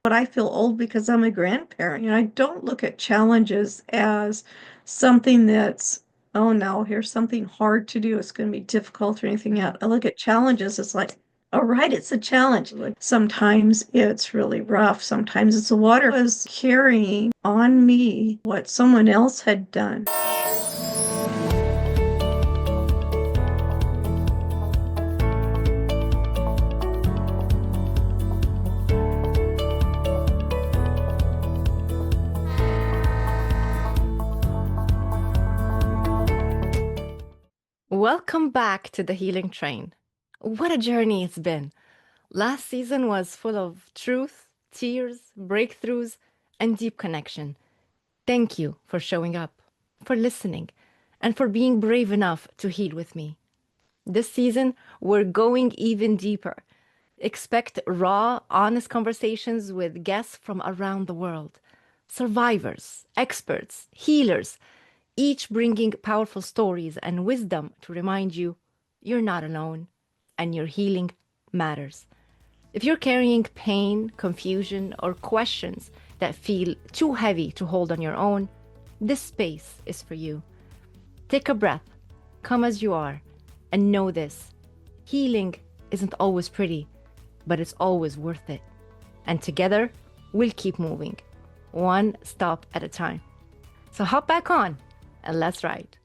But I feel old because I'm a grandparent. I don't look at challenges as something that's, oh no, here's something hard to do. It's going to be difficult or anything else. I look at challenges as like, all right, it's a challenge. Like sometimes it's really rough. Sometimes it's the water was carrying on me what someone else had done. Welcome back to the Healing Train. What a journey it's been. Last season was full of truth, tears, breakthroughs, and deep connection. Thank you for showing up, for listening, and for being brave enough to heal with me. This season, we're going even deeper. Expect raw, honest conversations with guests from around the world, survivors, experts, healers, each bringing powerful stories and wisdom to remind you you're not alone and your healing matters. If you're carrying pain, confusion, or questions that feel too heavy to hold on your own, this space is for you. Take a breath, come as you are, and know this: healing isn't always pretty, but it's always worth it. And together, we'll keep moving, one stop at a time. So hop back on and let's ride.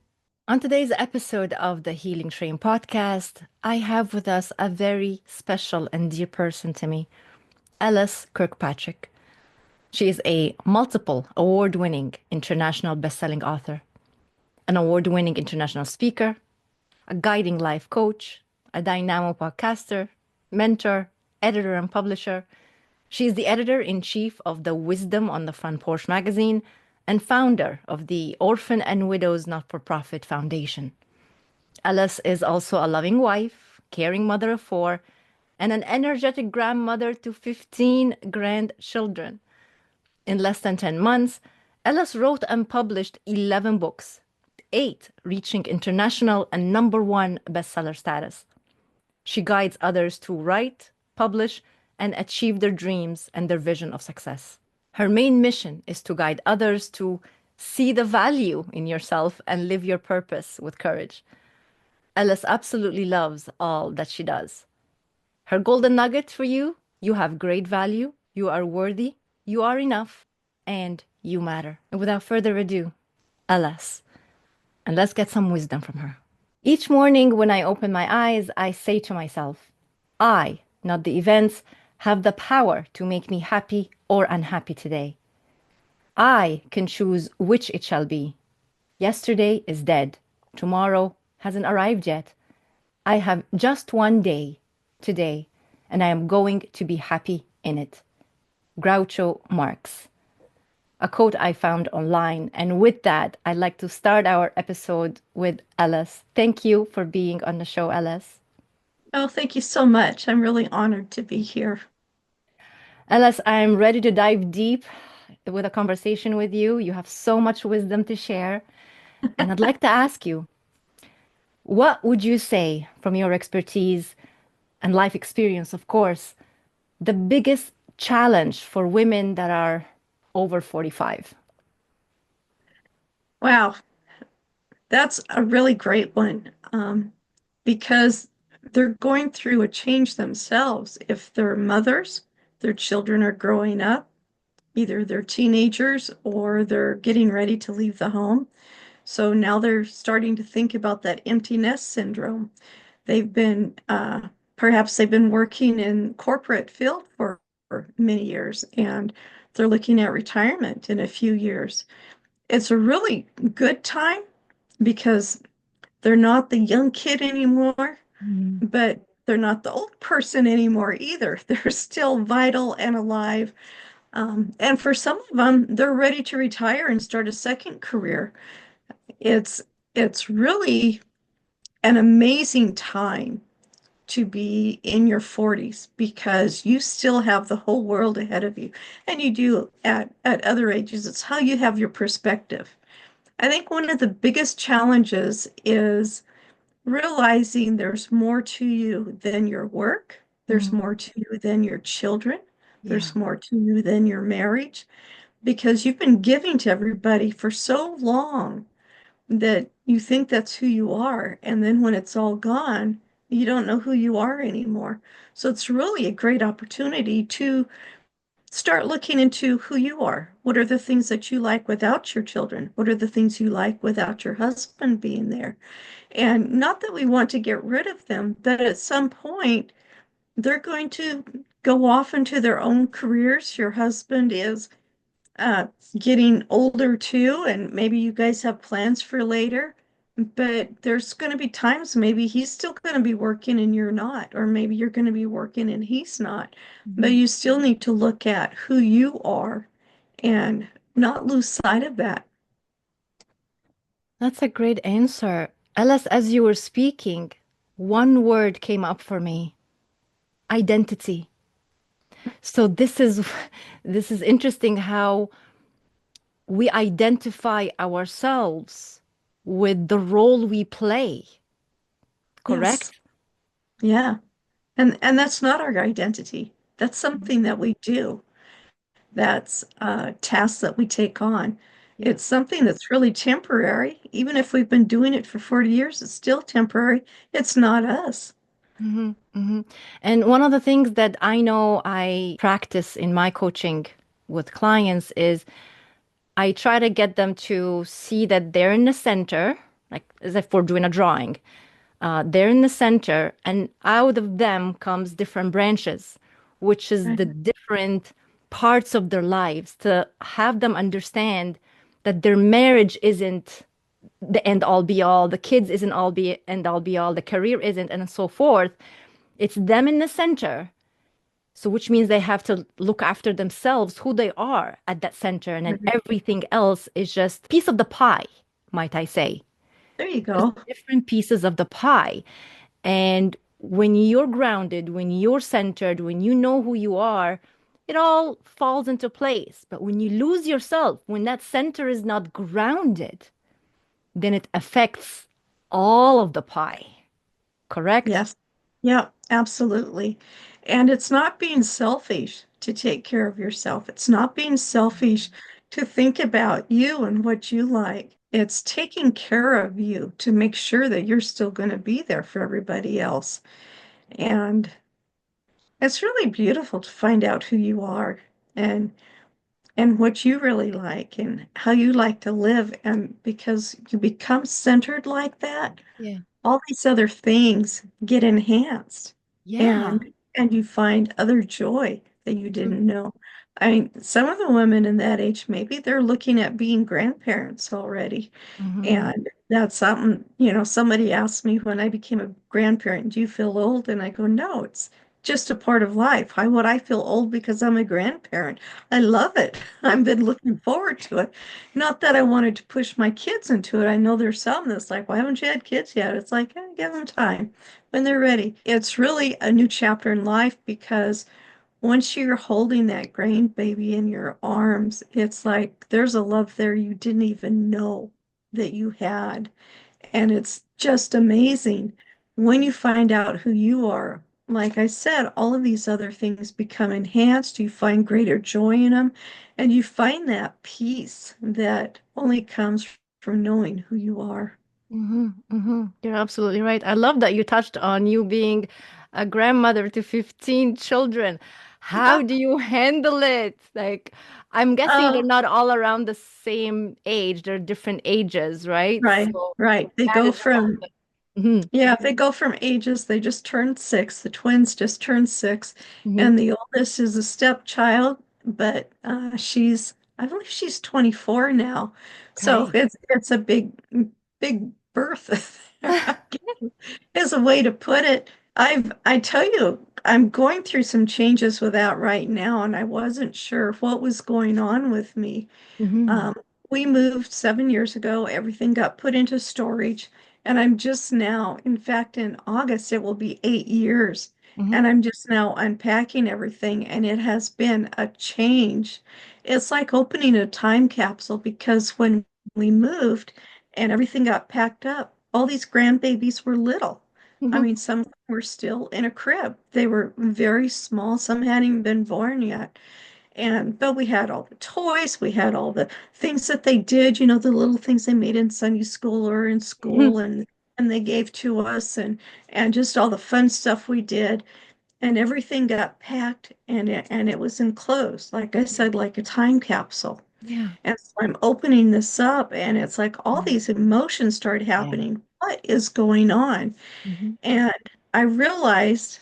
On today's episode of the Healing Train podcast, I have with us a very special and dear person to me, Alice Kirkpatrick. She is a multiple award-winning international best-selling author, an award-winning international speaker, a guiding life coach, a dynamo podcaster, mentor, editor, and publisher. She is the editor-in-chief of the Wisdom on the Front Porch magazine and founder of the Orphan and Widows Not-for-Profit Foundation. Alice is also a loving wife, caring mother of 4, and an energetic grandmother to 15 grandchildren. In less than 10 months, Alice wrote and published 11 books, 8 reaching international and #1 bestseller status. She guides others to write, publish, and achieve their dreams and their vision of success. Her main mission is to guide others to see the value in yourself and live your purpose with courage. Alice absolutely loves all that she does. Her golden nugget for you: you have great value, you are worthy, you are enough, and you matter. And without further ado, Alice, and let's get some wisdom from her. Each morning when I open my eyes, I say to myself, I, not the events, have the power to make me happy or unhappy today. I can choose which it shall be. Yesterday is dead. Tomorrow hasn't arrived yet. I have just one day, today, and I am going to be happy in it. Groucho Marx. A quote I found online. And with that, I'd like to start our episode with Alice. Thank you for being on the show, Alice. Oh, thank you so much. I'm really honored to be here. Alice, I'm ready to dive deep with a conversation with you. You have so much wisdom to share. And I'd like to ask you, what would you say, from your expertise and life experience, of course, the biggest challenge for women that are over 45? Wow, that's a really great one, because they're going through a change themselves. If they're mothers, their children are growing up, either they're teenagers or they're getting ready to leave the home. So now they're starting to think about that empty nest syndrome. They've been, perhaps they've been working in corporate field for many years, and they're looking at retirement in a few years. It's a really good time because they're not the young kid anymore, but they're not the old person anymore either. They're still vital and alive. And for some of them, they're ready to retire and start a second career. It's it's really an amazing time to be in your 40s because you still have the whole world ahead of you. And you do at other ages. It's how you have your perspective. I think one of the biggest challenges is realizing there's more to you than your work. There's more to you than your children. Yeah. There's more to you than your marriage because you've been giving to everybody for so long that you think that's who you are. And then when it's all gone, you don't know who you are anymore. So it's really a great opportunity to start looking into who you are. What are the things that you like without your children? What are the things you like without your husband being there? And not that we want to get rid of them, but at some point, they're going to go off into their own careers. Your husband is uh, getting older too, and maybe you guys have plans for later. But there's going to be times maybe he's still going to be working and you're not, or maybe you're going to be working and he's not. But Mhm. you still need to look at who you are and not lose sight of that. That's a great answer. Alice, as you were speaking, one word came up for me, identity. So this is interesting how we identify ourselves with the role we play, Yes. correct? Yeah. And that's not our identity. That's something that we do. That's tasks that we take on. Yeah. It's something that's really temporary. Even if we've been doing it for 40 years, it's still temporary. It's not us. Hmm. Hmm. And one of the things that I know I practice in my coaching with clients is I try to get them to see that they're in the center, like as if we're doing a drawing. They're in the center, and out of them comes different branches, which is Right. the different parts of their lives to have them understand that their marriage isn't the end all be all, the kids isn't all be end all be all, the career isn't, and so forth. It's them in the center. So, which means they have to look after themselves, who they are at that center, and then Right. everything else is just piece of the pie, might I say. There you Just go. different pieces of the pie. And when you're grounded, when you're centered, when you know who you are, it all falls into place. But when you lose yourself, when that center is not grounded, then it affects all of the pie, correct? Yes. Yeah, absolutely. And it's not being selfish to take care of yourself. It's not being selfish to think about you and what you like. It's taking care of you to make sure that you're still going to be there for everybody else. And it's really beautiful to find out who you are and what you really like and how you like to live. And because you become centered like that, Yeah. all these other things get enhanced Yeah. and you find other joy that you didn't know. I mean, some of the women in that age, maybe they're looking at being grandparents already. Mm-hmm. And that's something, somebody asked me when I became a grandparent, do you feel old? And I go, no, it's just a part of life. Why would I feel old because I'm a grandparent? I love it. I've been looking forward to it. Not that I wanted to push my kids into it. I know there's some that's like, why haven't you had kids yet? It's like, give them time when they're ready. It's really a new chapter in life because once you're holding that grandbaby in your arms, it's like there's a love there you didn't even know that you had. And it's just amazing when you find out who you are. Like I said, all of these other things become enhanced. You find greater joy in them, and you find that peace that only comes from knowing who you are. Mm-hmm. Mm-hmm. You're absolutely right. I love that you touched on you being a grandmother to 15 children. How do you handle it? Like, I'm guessing they're Oh, not all around the same age. They're different ages, right? right, So right. They that go is from something. Yeah, they go from ages. They just turned 6. The twins just turned 6, Hmm. and the oldest is a stepchild, but I believe she's 24 now. So Okay. it's a big birth. Is a way to put it. I tell you, I'm going through some changes with that right now, and I wasn't sure what was going on with me. Hmm. Um, we moved 7 years ago. Everything got put into storage, and I'm just now, in fact, in August, it will be 8 years, Hmm. and I'm just now unpacking everything, and it has been a change. It's like opening a time capsule because when we moved and everything got packed up, all these grandbabies were little. I Mhm. mean, some were still in a crib. They were very small. Some hadn't even been born yet. But we had all the toys, we had all the things that they did, the little things they made in Sunday school or in school and they gave to us and just all the fun stuff we did. And everything got packed and it was enclosed, like I said, like a time capsule. Yeah. And so I'm opening this up and it's like all these emotions start Yeah. happening. What is going on? Mhm. And I realized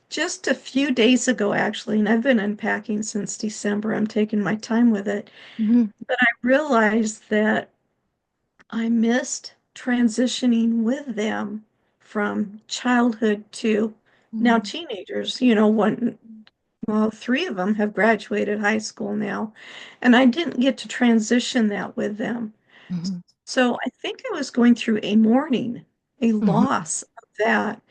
just a few days ago, actually, and I've been unpacking since December, I'm taking my time with it, Mhm. but I realized that I missed transitioning with them from childhood to now Mhm. teenagers. Well, three of them have graduated high school now, and I didn't get to transition that with them. Mhm. So I think I was going through a mourning, a Mhm. loss of that.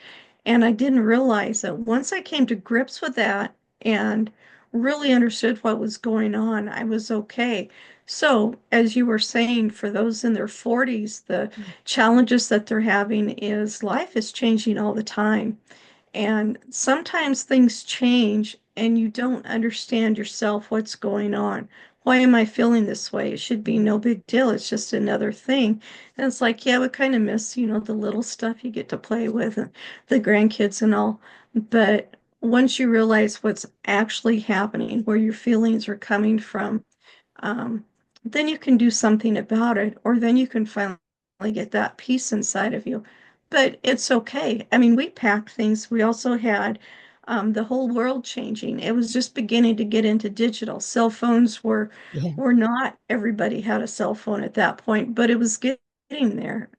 And I didn't realize that once I came to grips with that and really understood what was going on, I was okay. So, as you were saying, for those in their 40s, the challenges that they're having is life is changing all the time. And sometimes things change and you don't understand yourself what's going on. Why am I feeling this way? It should be no big deal. It's just another thing. And it's like, yeah, we kind of miss, the little stuff you get to play with and the grandkids and all. But once you realize what's actually happening, where your feelings are coming from, um, then you can do something about it, or then you can finally get that peace inside of you. But it's okay. I mean, we packed things. We also had the whole world changing. It was just beginning to get into digital. Cell phones Yeah. were not everybody had a cell phone at that point, but it was getting there.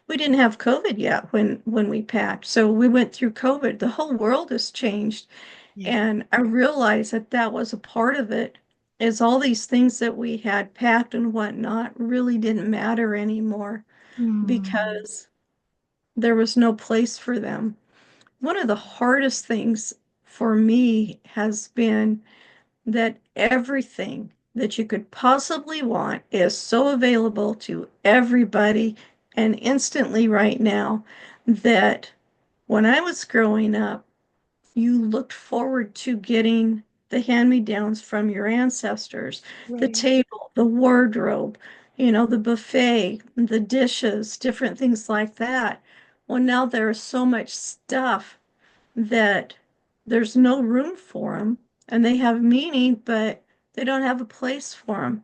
We didn't have COVID yet when we packed, so we went through COVID. The whole world has changed, Yeah. and I realized that that was a part of it, is all these things that we had packed and whatnot really didn't matter anymore Mm. because there was no place for them. One of the hardest things for me has been that everything that you could possibly want is so available to everybody and instantly right now that when I was growing up, you looked forward to getting the hand-me-downs from your ancestors, the Right. table, the wardrobe, the buffet, the dishes, different things like that. Well, now there's so much stuff that there's no room for them, and they have meaning, but they don't have a place for them.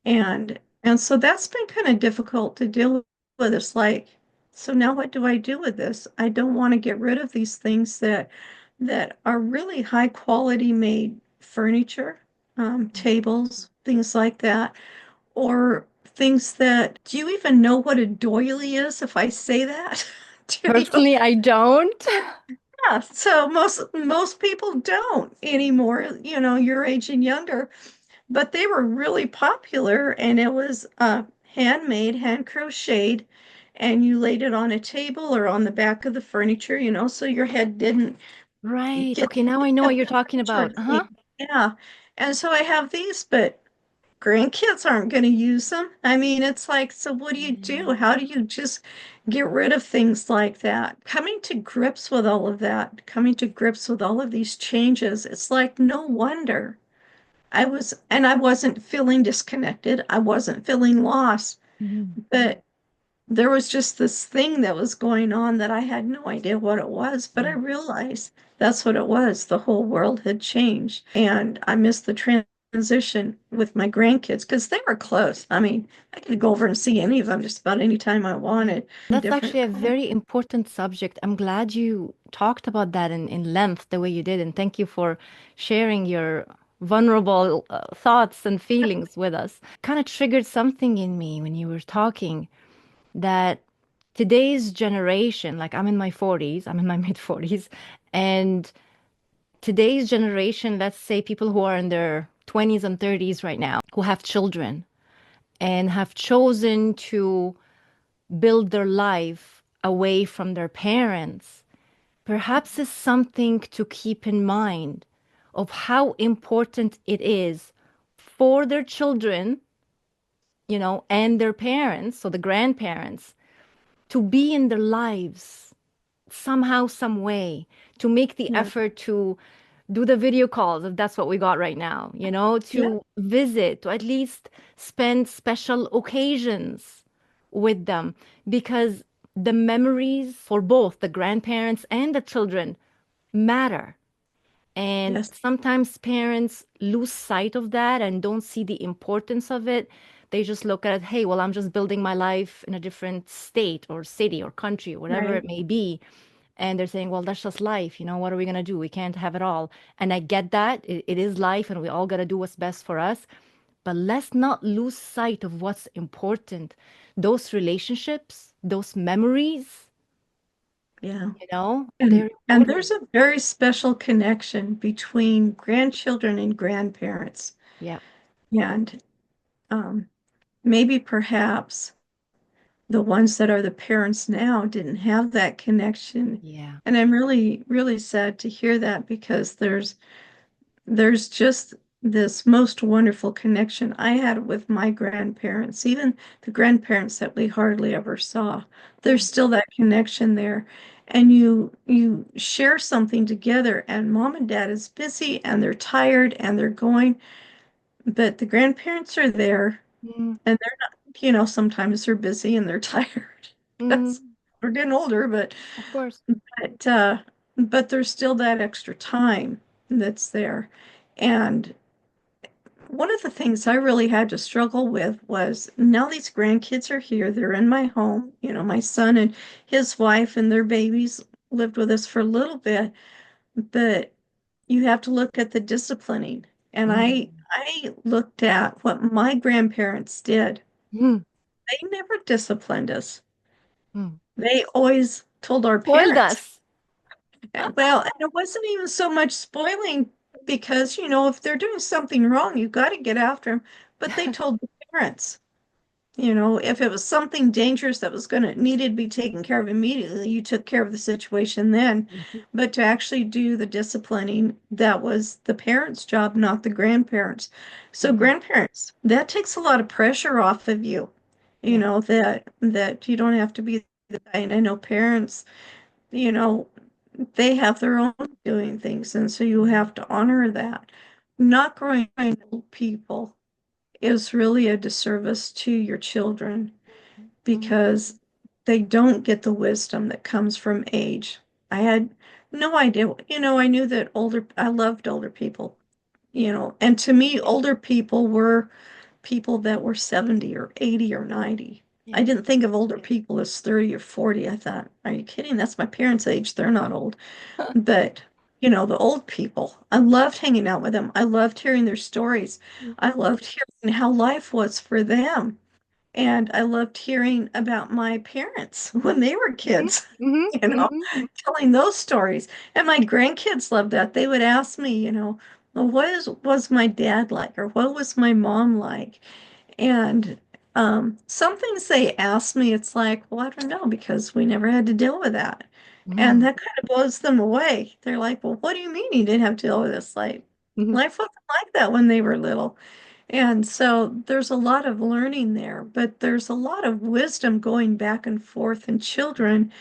And so that's been kind of difficult to deal with. It's like, so now what do I do with this? I don't want to get rid of these things that are really high quality made furniture, tables, things like that, or things that, do you even know what a doily is if I say that? Do you? Personally, I don't. Yeah, so most people don't anymore, your age and younger, but they were really popular and it was handmade, hand crocheted, and you laid it on a table or on the back of the furniture, so your head didn't Right. get Okay, now I know what you're talking furniture about. Uh-huh. clean. Yeah. And so I have these, but grandkids aren't going to use them. I mean, it's like, so what do you do? Yeah. How do you just get rid of things like that? Coming to grips with all of that, coming to grips with all of these changes, it's like, no wonder and I wasn't feeling disconnected. I wasn't feeling lost, Mhm. but there was just this thing that was going on that I had no idea what it was, but I Yeah. realized that's what it was. The whole world had changed, and I missed the transition with my grandkids because they were close. I mean, I could go over and see any of them just about any time I Yeah. wanted. That's Different. actually a very important subject. I'm glad you talked about that in length the way you did, and thank you for sharing your vulnerable thoughts and feelings with us. Kind of triggered something in me when you were talking that today's generation, like I'm in my 40s, I'm in my mid 40s, and today's generation, let's say people who are in their 20s and 30s right now, who have children and have chosen to build their life away from their parents, perhaps is something to keep in mind of how important it is for their children, and their parents, so the grandparents, to be in their lives somehow, some way, to make the Yeah. effort to do the video calls, if that's what we got right now, Yeah. to visit, to at least spend special occasions with them, because the memories for both the grandparents and the children matter. And Yes. sometimes parents lose sight of that and don't see the importance of it. They just look at, hey, well, I'm just building my life in a different state or city or country or whatever Right. it may be. And they're saying, well, that's just life. What are we going to do? We can't have it all. And I get that. It is life and we all got to do what's best for us. But let's not lose sight of what's important. Those relationships, those memories, Yeah. they're And important. there's a very special connection between grandchildren and grandparents. Yeah. And um, maybe perhaps the ones that are the parents now didn't have that connection. Yeah. And I'm really, really sad to hear that because there's just this most wonderful connection I had with my grandparents, even the grandparents that we hardly ever saw. There's Mm, still that connection there. And you share something together and mom and dad is busy and they're tired and they're going, but the grandparents are there mm, and they're not, sometimes they're busy and they're tired because mm, we're getting older, but of course. but uh but there's still that extra time that's there. And one of the things I really had to struggle with was now these grandkids are here. They're in my home. My son and his wife and their babies lived with us for a little bit, but you have to look at the disciplining. And I Mm, I looked at what my grandparents did. mm, They never disciplined us. mm. They always told our Spoiled parents. us. And it wasn't even so much spoiling because, if they're doing something wrong, you got to get after them. But they told the parents. If it was something dangerous that was going to needed to be taken care of immediately, you took care of the situation then. Mhm. But to actually do the disciplining, that was the parents' job, not the grandparents. So Mhm. grandparents, that takes a lot of pressure off of you, Yeah. that you don't have to be the guy. And I know parents, you know, they have their own doing things, and so you Mhm. have to honor that. Not growing old people is really a disservice to your children Mhm. because they don't get the wisdom that comes from age. I had no idea, I knew that I loved older people, and to me, older people were people that were 70 or 80 or 90. I Yeah. didn't think of older people as 30 or 40. I thought, are you kidding? That's my parents' age. They're not old. But, the old people, I loved hanging out with them. I loved hearing their stories. I loved hearing how life was for them. And I loved hearing about my parents when they were Mhm. kids, Mhm. you know, Mhm. telling those stories. And my grandkids loved that. They would ask me, well, was my dad like, or what was my mom like? And some things they ask me, it's like, well, I don't know, because we never had to deal with that. And Mhm. that kind of blows them away. They're like, well, what do you mean you didn't have to deal with this? Like, Mhm. life wasn't like that when they were little. And so there's a lot of learning there, but there's a lot of wisdom going back and forth, and children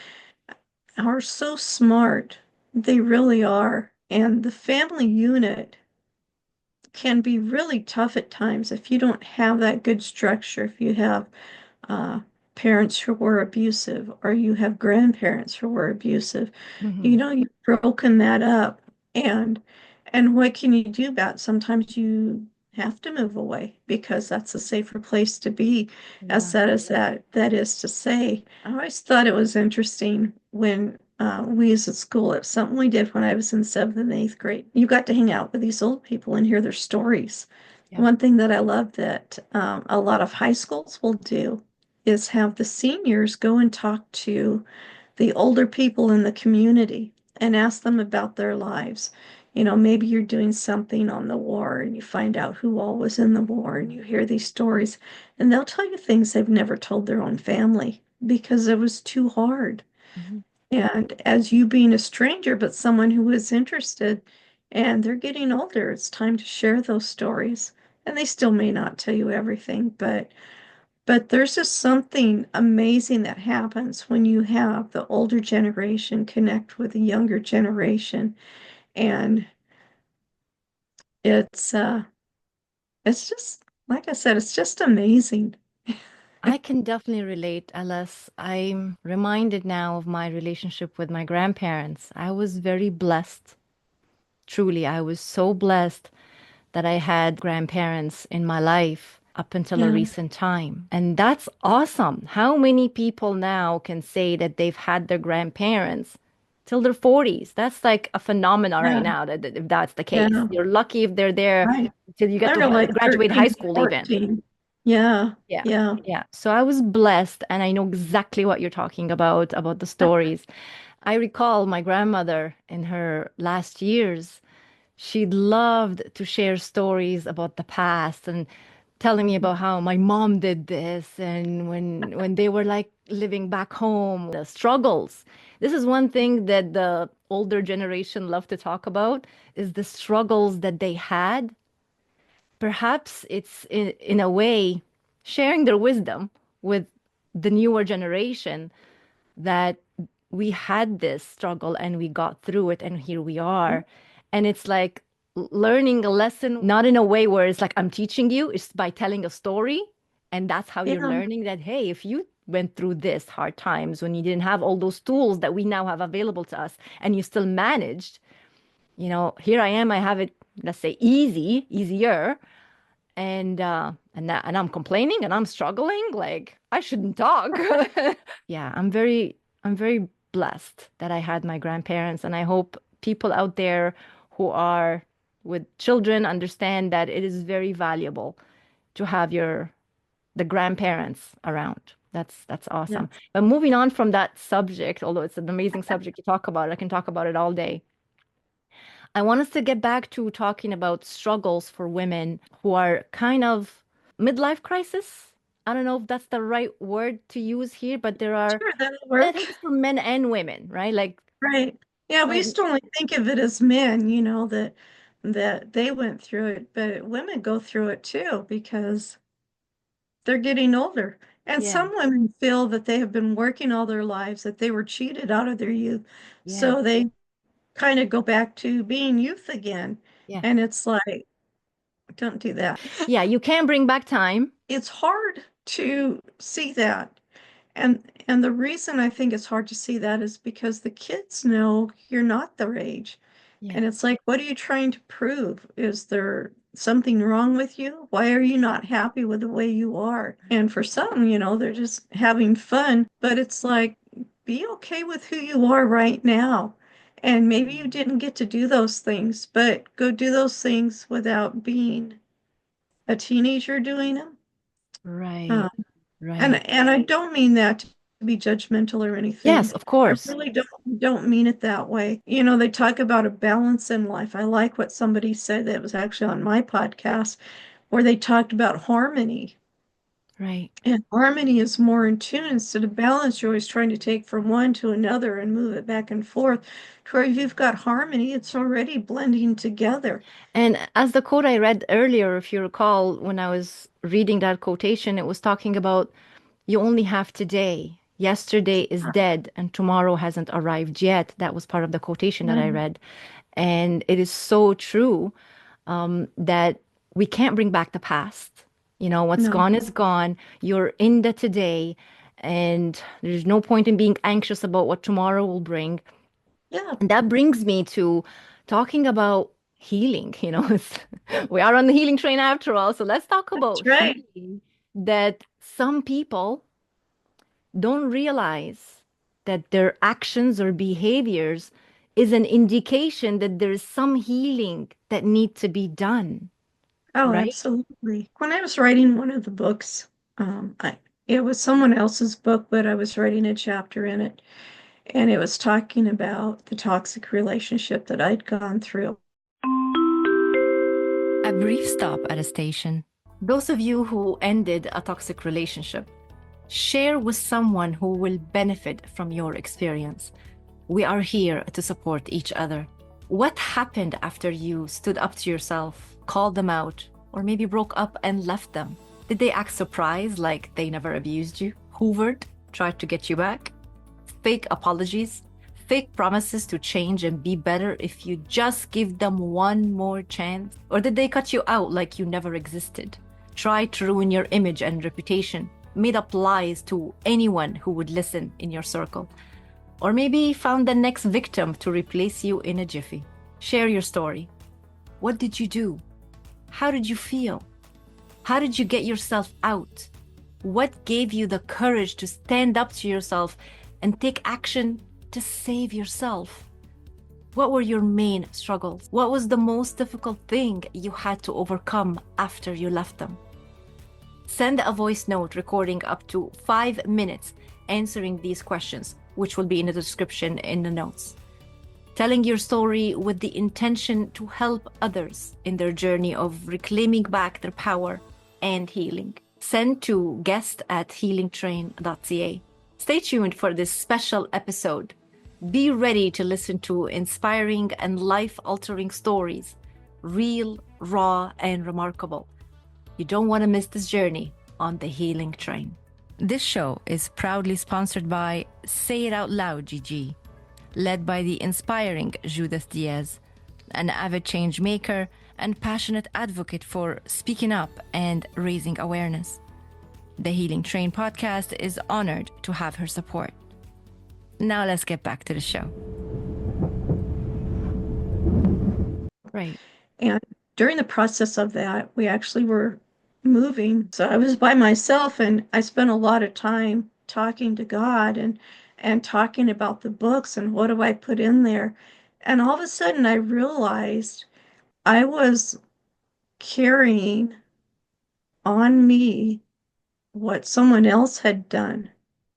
are so smart. They really are. And the family unit can be really tough at times if you don't have that good structure, if you have uh, parents who were abusive or you have grandparents who were abusive. Mhm. You've broken that up. And what can you do about it? Sometimes you have to move away because that's a safer place to be, as Yeah. sad as that is to say. I always thought it was interesting when we was at school. It's something we did when I was in seventh and eighth grade. You got to hang out with these old people and hear their stories. Yeah. One thing that I love that a lot of high schools will do is have the seniors go and talk to the older people in the community and ask them about their lives. Maybe you're doing something on the war and you find out who all was in the war and you hear these stories, and they'll tell you things they've never told their own family because it was too hard. Mhm. And as you being a stranger, but someone who is interested, and they're getting older, it's time to share those stories. And they still may not tell you everything, but But there's just something amazing that happens when you have the older generation connect with the younger generation. And it's it's just like I said, it's just amazing. I can definitely relate, Alice. I'm reminded now of my relationship with my grandparents. I was very blessed. Truly, I was so blessed that I had grandparents in my life up until a Yeah, recent time. And that's awesome. How many people now can say that they've had their grandparents till their 40s? That's like a phenomenon right yeah, now, that if that's the case. yeah. You're lucky if they're there Right. till you get They're to like graduate high 13, school even. 14. Yeah, Yeah. yeah, Yeah. So I was blessed and I know exactly what you're talking about the stories. I recall my grandmother in her last years, she loved to share stories about the past and telling me about how my mom did this and when they were like living back home, the struggles. This is one thing that the older generation love to talk about is the struggles that they had. Perhaps it's in a way sharing their wisdom with the newer generation that we had this struggle and we got through it and here we are. And it's like learning a lesson, not in a way where it's like I'm teaching you, it's by telling a story. And that's how you're yeah, learning that, hey, if you went through this hard times when you didn't have all those tools that we now have available to us and you still managed, here I am, I have it, let's say easier, and I'm complaining and I'm struggling, like I shouldn't talk. Yeah, I'm very blessed that I had my grandparents, and I hope people out there who are with children understand that it is very valuable to have the grandparents around. That's yeah. awesome. But moving on from that subject, although it's an amazing subject to talk about, I can talk about it all day. I want us to get back to talking about struggles for women who are kind of midlife crisis. I don't know if that's the right word to use here, but there are, Sure, that'll I work. think it's for men and women, right? Right. Yeah, we Like, used to only think of it as men, that they went through it, but women go through it too because they're getting older. And yeah, some women feel that they have been working all their lives, that they were cheated out of their youth. yeah, So they kind of go back to being youth again. yeah. And it's like, don't do that. Yeah, you can bring back time. It's hard to see that. And the reason I think it's hard to see that is because the kids know you're not their age. Yeah. And it's like, what are you trying to prove? Is there something wrong with you? Why are you not happy with the way you are? And for some, they're just having fun, but it's like, be okay with who you are right now. And maybe you didn't get to do those things, but go do those things without being a teenager doing them. Right, Um, right. and I don't mean that to be judgmental or Yes, anything. of I course. really don't mean it that way. They talk about a balance in life. I like what somebody said that was actually on my podcast where they talked about harmony. Right. And harmony is more in tune instead of balance. You're always trying to take from one to another and move it back and forth. To where if you've got harmony, it's already blending together. And as the quote I read earlier, if you recall, when I was reading that quotation, it was talking about you only have today. Yesterday is dead and tomorrow hasn't arrived yet. That was part of the quotation that I Yeah. read. And it is so true that we can't bring back the past. What's No. gone is gone. You're in the today, and there's no point in being anxious about what tomorrow will bring. Yeah, And that brings me to talking about healing. We are on the healing train after all. So let's talk that's about right. healing that some people don't realize that their actions or behaviors is an indication that there is some healing that need to be done, Oh, right? absolutely. When I was writing one of the books, it was someone else's book, but I was writing a chapter in it, and it was talking about the toxic relationship that I'd gone through. A brief stop at a station. Those of you who ended a toxic relationship, share with someone who will benefit from your experience. We are here to support each other. What happened after you stood up to yourself, called them out, or maybe broke up and left them? Did they act surprised like they never abused you? Hoovered, tried to get you back? Fake apologies? Fake promises to change and be better if you just give them one more chance? Or did they cut you out like you never existed? Try to ruin your image and reputation? Made up lies to anyone who would listen in your circle? Or maybe found the next victim to replace you in a jiffy? Share your story. What did you do? How did you feel? How did you get yourself out? What gave you the courage to stand up to yourself and take action to save yourself? What were your main struggles? What was the most difficult thing you had to overcome after you left them? Send a voice note recording up to 5 minutes answering these questions, which will be in the description in the notes. Telling your story with the intention to help others in their journey of reclaiming back their power and healing. Send to guest@healingtrain.ca. Stay tuned for this special episode. Be ready to listen to inspiring and life-altering stories, real, raw, and remarkable. You don't want to miss this journey on the Healing Train. This show is proudly sponsored by Say It Out Loud GG, led by the inspiring Judith Diaz, an avid change maker and passionate advocate for speaking up and raising awareness. The Healing Train podcast is honored to have her support. Now let's get back to the show. Right. And during the process of that, we actually were moving. So I was by myself, and I spent a lot of time talking to God and talking about the books and what do I put in there. And all of a sudden I realized I was carrying on me what someone else had done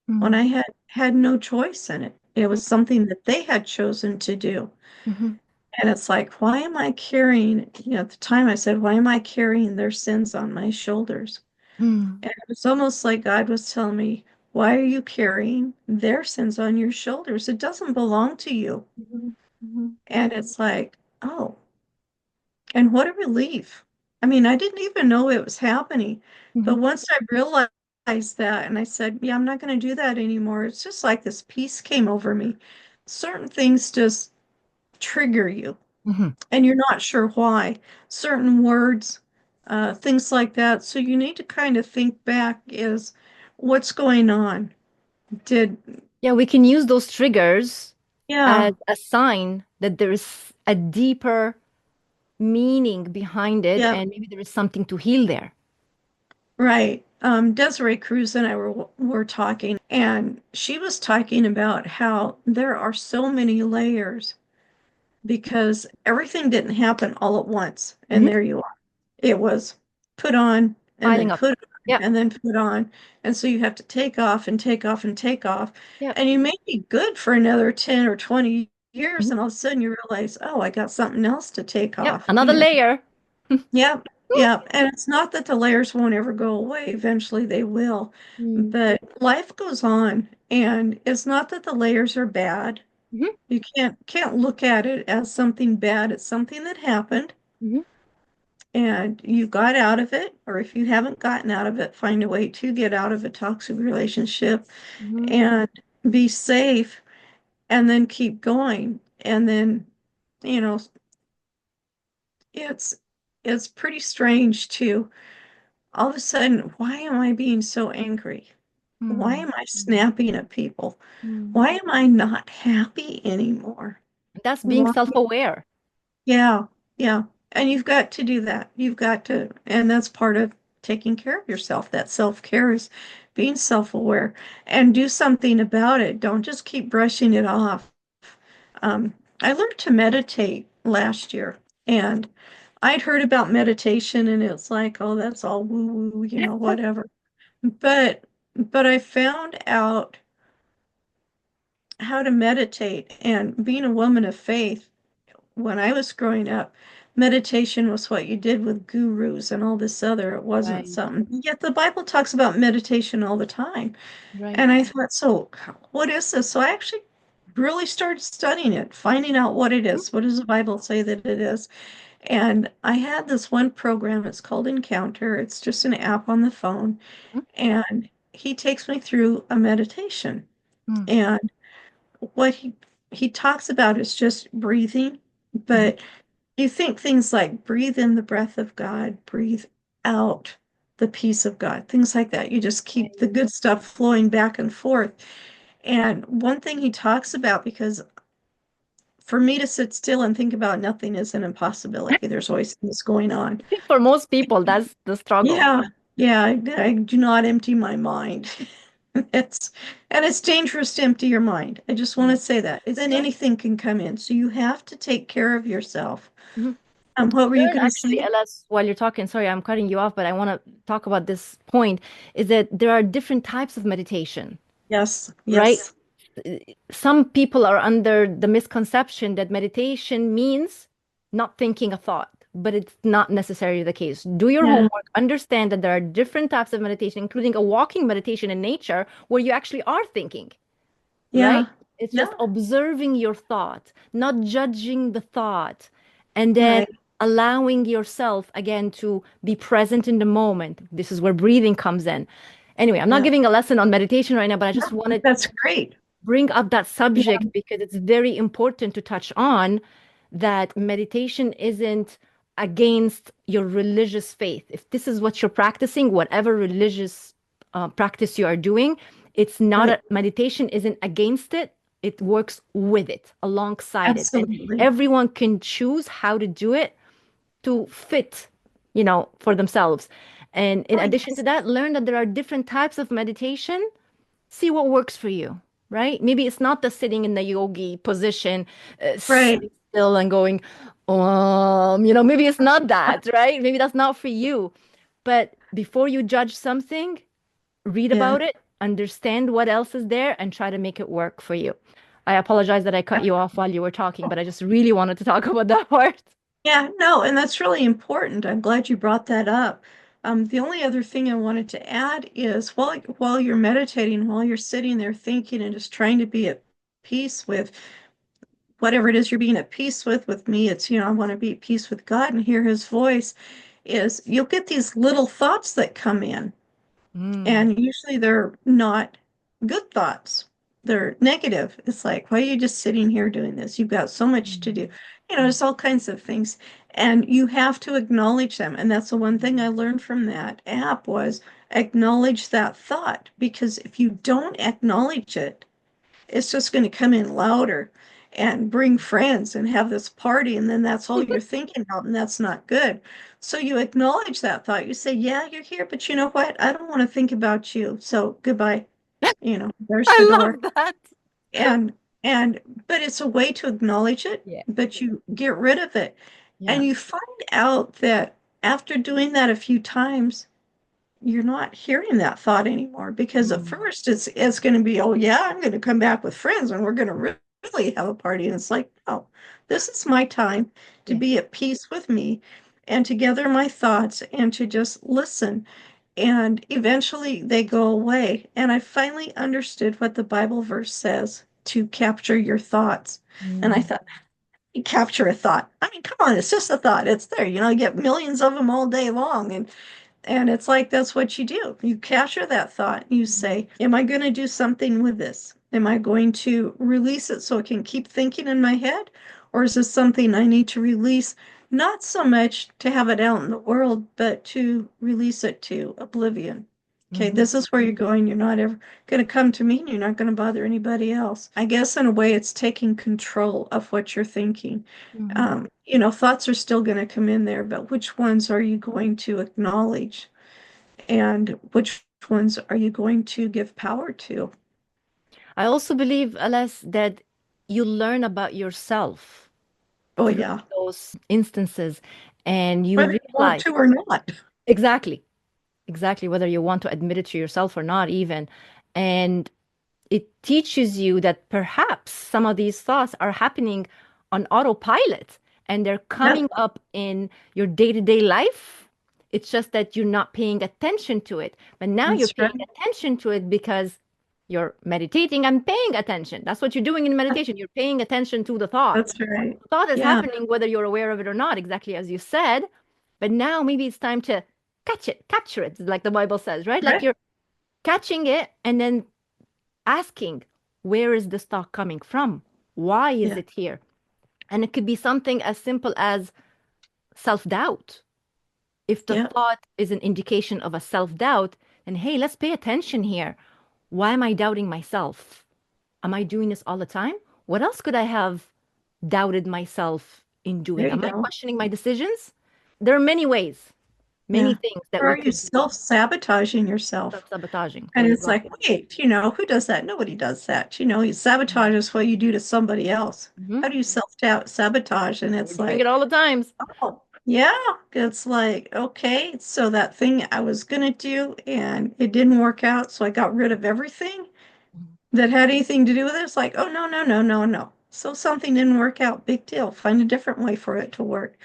when I had no choice in it. It was something that they had chosen to do. Mm-hmm. And it's like, why am I carrying, at the time I said, why am I carrying their sins on my shoulders? And it was almost like God was telling me, why are you carrying their sins on your shoulders? It doesn't belong to you. And it's like, oh, and what a relief. I mean, I didn't even know it was happening. But once I realized that and I said, yeah, I'm not going to do that anymore, it's just like this peace came over me. Certain things just trigger you and you're not sure why. Certain words, things like that. So you need to kind of think back is what's going on? Yeah, we can use those triggers Yeah, as a sign that there's a deeper meaning behind it, yeah, and maybe there is something to heal there. right. Desiree Cruz and I were talking, and she was talking about how there are so many layers because everything didn't happen all at once. And there you are. It was put on and then Piling up. put on Yep. and then put on. And so you have to take off and take off and take off. Yep. And you may be good for another 10 or 20 years. Mhm. And all of a sudden you realize, oh, I got something else to take Yep. off. Another layer. Yep. Yeah. And it's not that the layers won't ever go away. Eventually they will. Mm. But life goes on. And it's not that the layers are bad. Mhm. You can't look at it as something bad. It's something that happened Mhm. and you got out of it, or if you haven't gotten out of it, find a way to get out of a toxic relationship Mhm. and be safe and then keep going. And then, you know, it's it's pretty strange too. All of a sudden, why am I being so angry? Why Mm. am I snapping at people? Mm. Why am I not happy anymore? That's being Why? self-aware. Yeah, yeah. And you've got to do that. You've got to, and that's part of taking care of yourself. That self-care is being self-aware and do something about it. Don't just keep brushing it off. I learned to meditate last year, and I'd heard about meditation, and it's like, oh, that's all woo-woo, whatever. But I found out how to meditate, and being a woman of faith, when I was growing up, meditation was what you did with gurus and all this other. It wasn't Right. something. Yet the Bible talks about meditation all the time. Right. And I thought, so what is this? So I actually really started studying it, finding out what it is. What does the Bible say that it is? And I had this one program, it's called Encounter. It's just an app on the phone. And he takes me through a meditation. Mm, And what he talks about is just breathing, mhm. but you think things like breathe in the breath of God, breathe out the peace of God, things like that. You just keep the good stuff flowing back and forth. And one thing he talks about, because for me to sit still and think about nothing is an impossibility. There's always things going on. I think for most people, that's the struggle. Yeah, yeah, I do not empty my mind. It's and it's dangerous to empty your mind. I just want Mm. to say that. Then Yeah. anything can come in. So you have to take care of yourself. Mhm. What were you Learn going to actually, say? LS, while you're talking, sorry, I'm cutting you off, but I want to talk about this point, is that there are different types of meditation, Yes, right? yes, Some people are under the misconception that meditation means not thinking a thought, but it's not necessarily the case. Do your yeah, homework, understand that there are different types of meditation, including a walking meditation in nature where you actually are thinking, right? yeah, It's yeah, just observing your thought, not judging the thought, and then right, allowing yourself again to be present in the moment. This is where breathing comes in. Anyway, I'm not yeah. giving a lesson on meditation right now, but I No, just wanted that's to great. bring up that Yeah, subject because it's very important to touch on that meditation isn't against your religious faith. If this is what you're practicing, whatever religious practice you are doing, it's not right. a meditation isn't against it. It works with it, alongside it. And Absolutely. everyone can choose how to do it to fit, for themselves. And in Oh, addition to yes. that, learn that there are different types of meditation. See what works for you, right? Maybe it's not the sitting in the yogi position, Right. sitting still and going, maybe it's not that, right? Maybe that's not for you. But before you judge something, read Yeah. about it, understand what else is there, and try to make it work for you. I apologize that I cut you off while you were talking, but I just really wanted to talk about that part. Yeah, no, and that's really important. I'm glad you brought that up. The only other thing I wanted to add is while you're meditating, while you're sitting there thinking and just trying to be at peace with whatever it is you're being at peace with me, it's, I want to be at peace with God and hear his voice, is you'll get these little thoughts that come in. Mm, And usually they're not good thoughts. They're negative. It's like, why are you just sitting here doing this? You've got so much to mm, do. There's all kinds of things. And you have to acknowledge them. And that's the one thing I learned from that app was acknowledge that thought. Because if you don't acknowledge it, it's just going to come in louder and bring friends and have this party. And then that's all you're thinking about. And that's not good. So you acknowledge that thought. You say, yeah, you're here, but you know what? I don't want to think about you. So goodbye. There's the I door. love that. And, and, but it's a way to acknowledge it, Yeah. but you get rid of it. Yeah. And you find out that after doing that a few times, you're not hearing that thought anymore because at Mm, first it's going to be, oh yeah, I'm going to come back with friends and we're going to really have a party. And it's like, no, this is my time to yeah. be at peace with me and to gather my thoughts and to just listen. And eventually they go away. And I finally understood what the Bible verse says to capture your thoughts. And I Mm, thought, you capture a thought. I mean, come on, it's just a thought. It's there. You get millions of them all day long. And it's like that's what you do. You capture that thought. You say, am I going to do something with this? Am I going to release it so it can keep thinking in my head? Or is this something I need to release, not so much to have it out in the world, but to release it to oblivion? Okay, mhm, this is where you're going. You're not ever going to come to me and you're not going to bother anybody else. I guess in a way, it's taking control of what you're thinking. mhm. Thoughts are still going to come in there, but which ones are you going to acknowledge? And which ones are you going to give power to? I also believe, Alas, that you learn about yourself Oh, through yeah, those instances and you whether you want realize to or not. exactly, exactly whether you want to admit it to yourself or not, even. And it teaches you that perhaps some of these thoughts are happening on autopilot and they're Yep, coming up in your day-to-day life. It's just that you're not paying attention to it. But now you're that's right. paying attention to it because You're meditating and paying attention. That's what you're doing in meditation. You're paying attention to the thought. That's right. The thought is Yeah, happening whether you're aware of it or not, exactly as you said. But now maybe it's time to catch it, capture it, like the Bible says, right? Like right. you're catching it and then asking, where is this thought coming from? Why is Yeah, it here? And it could be something as simple as self-doubt. If the yeah, thought is an indication of a self-doubt, then hey, let's pay attention here. Why am I doubting myself? Am I doing this all the time? What else could I have doubted myself in there doing? you Am I go. questioning my decisions? There are many ways, many Yeah. things that Or we are you could be self-sabotaging yourself? self-sabotaging. There And you it's go. like, wait, who does that? Nobody does that. You sabotage is what you do to somebody else. Hmm. How do you self-doubt sabotage? And We're it's doing it like, all the times. oh, yeah, it's like, okay, so that thing I was gonna do and it didn't work out, so I got rid of everything that had anything to do with it. It's like, oh, no, no, no, no, no. So something didn't work out. Big deal. Find a different way for it to work.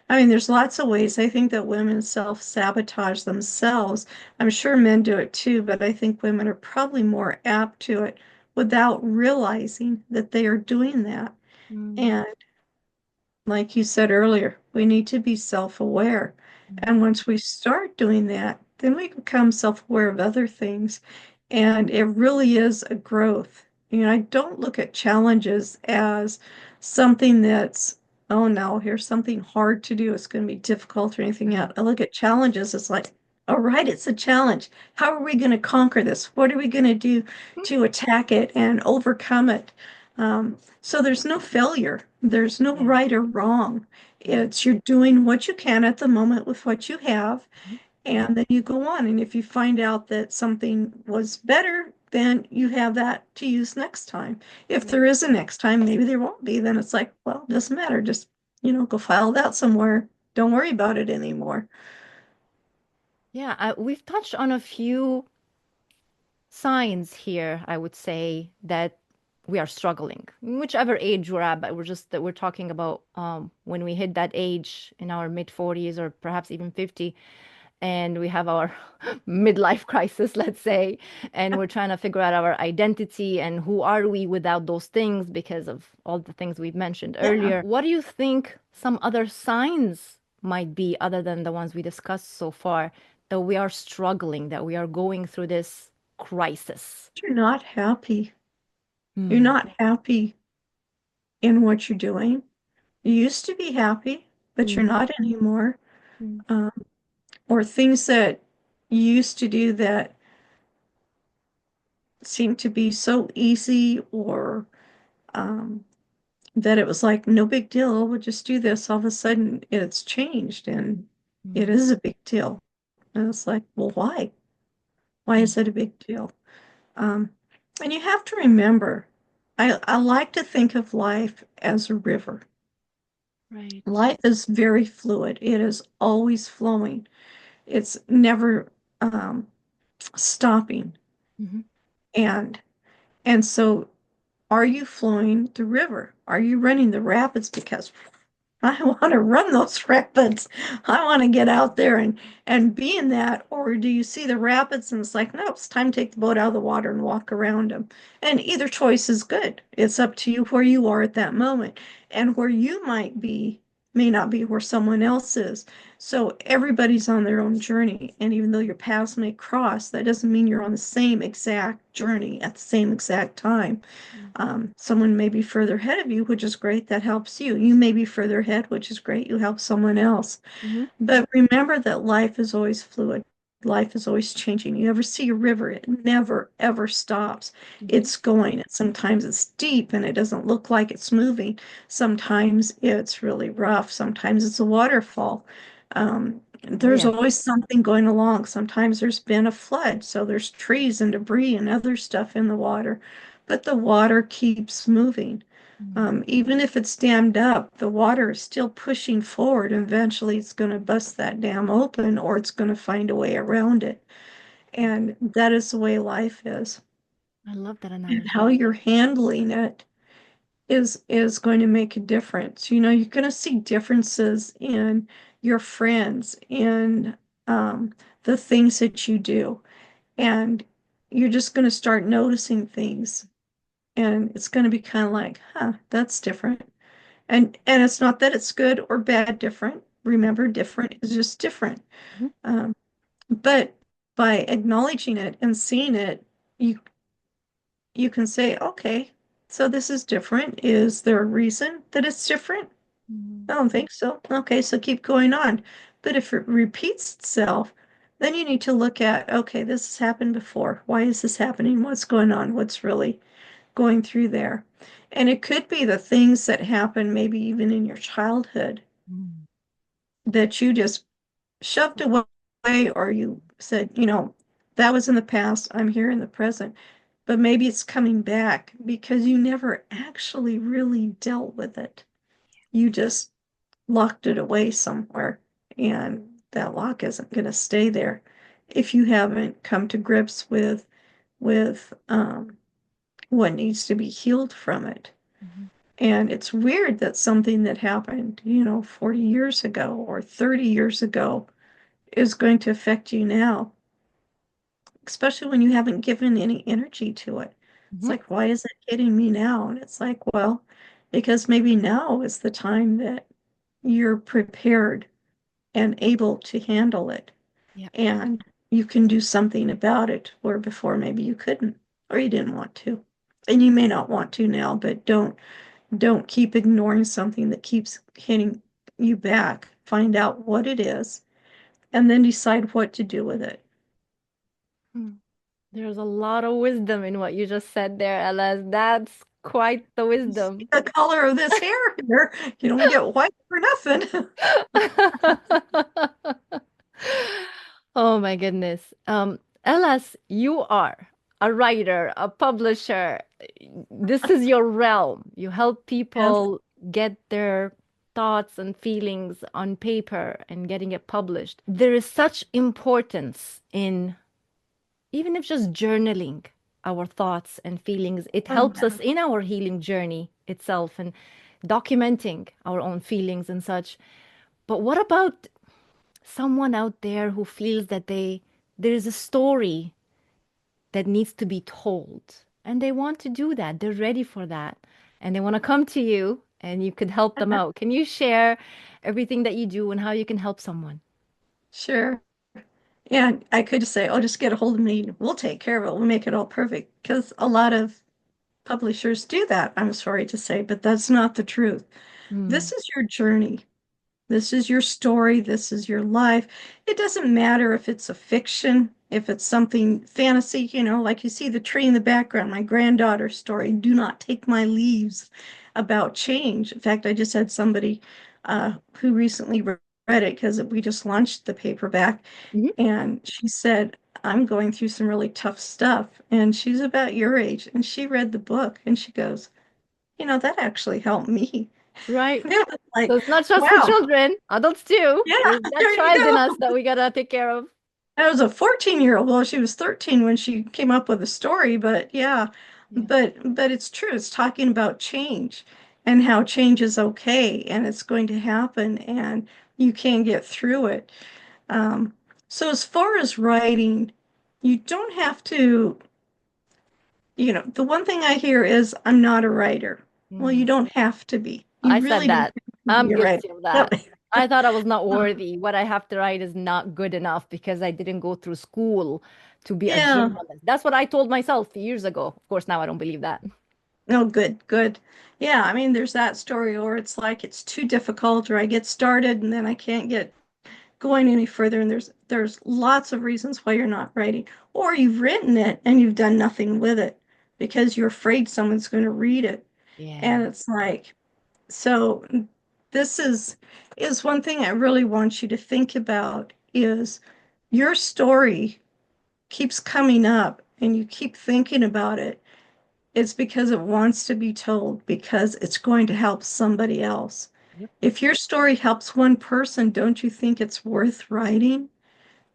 I mean, there's lots of ways. I think that women self-sabotage themselves. I'm sure men do it too, but I think women are probably more apt to it without realizing that they are doing that. Mm, And like you said earlier, we need to be self-aware. mhm, And once we start doing that, then we become self-aware of other things. And it really is a growth. I don't look at challenges as something that's, oh no, here's something hard to do. It's going to be difficult or anything mhm, else. I look at challenges as like, all right, it's a challenge. How are we going to conquer this? What are we going to do to attack it and overcome it? So there's no failure. There's no yeah. right or wrong. Mhm, It's you're doing what you can at the moment with what you have, mhm, and then you go on. And if you find out that something was better, then you have that to use next time. If yeah. there is a next time, maybe there won't be. Then it's like, well, it doesn't matter. Just, go file that somewhere. Don't worry about it anymore. Yeah, we've touched on a few signs here, I would say, that we are struggling, whichever age we're at, but we're talking about when we hit that age in our mid 40s or perhaps even 50, and we have our midlife crisis, let's say, and we're trying to figure out our identity and who are we without those things because of all the things we've mentioned Yeah, earlier. What do you think some other signs might be other than the ones we discussed so far that we are struggling, that we are going through this crisis? you're not happy. You're Hmm. not happy in what you're doing. You used to be happy, but you're Mm, not anymore. mm, Um, or things that you used to do that seemed to be so easy or um, that it was like no big deal, we'll just do this. All of a sudden it's changed and it mm, is a big deal. And it's like, well, why? Why mm. is it a big deal? Um, and you have to remember, I like to think of life as a river. Right. Life is very fluid. It is always flowing. It's never stopping. Hmm. And and so are you flowing the river? Are you running the rapids because I want to run those rapids. I want to get out there and be in that. Or do you see the rapids and it's like, no, it's time to take the boat out of the water and walk around them. And either choice is good. It's up to you where you are at that moment. And where you might be may not be where someone else is. So everybody's on their own journey. And even though your paths may cross, that doesn't mean you're on the same exact journey at the same exact time. Someone may be further ahead of you, which is great. That helps you. You may be further ahead, which is great. You help someone else. Hmm. But remember that life is always fluid. Life is always changing. You ever see a river, it never, ever stops. Hmm. It's going. Sometimes it's deep and it doesn't look like it's moving. Sometimes it's really rough. Sometimes it's a waterfall. Oh, There's yeah. always something going along. Sometimes there's been a flood, so there's trees and debris and other stuff in the water, but the water keeps moving. Mm. Even if it's dammed up, the water is still pushing forward. Eventually, it's going to bust that dam open or it's going to find a way around it. And that is the way life is. I love that And how analogy. you're handling it is going to make a difference. You're going to see differences in your friends, in the things that you do. And you're just going to start noticing things, and it's going to be kind of like, huh, that's different. And it's not that it's good or bad different. Remember, different is just different. Mhm. Um, but by acknowledging it and seeing it, you you can say, okay, so this is different. Is there a reason that it's different? I Mhm. don't think so. Okay, so keep going on. But if it repeats itself, then you need to look at, okay, this has happened before. Why is this happening? What's going on? What's really going through there? And it could be the things that happen maybe even in your childhood Mhm. that you just shoved away, or you said, that was in the past, I'm here in the present. But maybe it's coming back because you never actually really dealt with it. You just locked it away somewhere, and that lock isn't going to stay there if you haven't come to grips with what needs to be healed from it. Mhm. And it's weird that something that happened, 40 years ago or 30 years ago is going to affect you now, especially when you haven't given any energy to it. It's Mhm. like, why is it hitting me now? And it's like, well, because maybe now is the time that you're prepared and able to handle it. Yeah. And you can do something about it where before maybe you couldn't or you didn't want to. And you may not want to now, but don't keep ignoring something that keeps hitting you back. Find out what it is and then decide what to do with it. Hmm. There's a lot of wisdom in what you just said there, Ella. That's quite the You see wisdom. the color of this hair here. You don't get white for nothing. Oh my goodness. Ellis, you are a writer, a publisher. This is your realm. You help Yes. people get their thoughts and feelings on paper and getting it published. There is such importance in even if just journaling our thoughts and feelings. It Oh, helps us in our healing journey itself and documenting our own feelings and such. But what about someone out there who feels that there is a story that needs to be told and they want to do that, they're ready for that, and they want to come to you and you could help them yeah. out? Can you share everything that you do and how you can help someone? Sure. Yeah, I could just say, oh, just get a hold of me. We'll take care of it. We'll make it all perfect. Because a lot of publishers do that, I'm sorry to say, but that's not the truth. This Mm. is your journey. This is your story. This is your life. It doesn't matter if it's a fiction, if it's something fantasy, like you see the tree in the background, my granddaughter's story, Do Not Take My Leaves, about change. In fact, I just had somebody who recently read it because we just launched the paperback, Mhm. and she said, I'm going through some really tough stuff. And she's about your age, and she read the book and she goes, that actually helped me. Right. It was So like, it's not just for wow, children, adults too. yeah, There's that there you child in go. us that we gotta take care of. I was a 14-year-old. Well, she was 13 when she came up with a story, but yeah, Yeah. but it's true. It's talking about change and how change is okay and it's going to happen and you can get through it. Um, so as far as writing, you don't have to, the one thing I hear is I'm not a writer. Well, you Mm. don't have to be. You I really said don't that. have to be I'm a writer. guilty of Yep. that. I thought I was not worthy. What I have to write is not good enough because I didn't go through school to be a Yeah. journalist. That's what I told myself years ago. Of course, now I don't believe that. Oh, good, good. Yeah, I mean, there's that story, or it's like it's too difficult, or I get started and then I can't get going any further. And there's lots of reasons why you're not writing, or you've written it and you've done nothing with it because you're afraid someone's going to read it. Yeah. And it's like, so this is one thing I really want you to think about is your story keeps coming up and you keep thinking about it. It's because it wants to be told, because it's going to help somebody else. Yep. If your story helps one person, don't you think it's worth writing?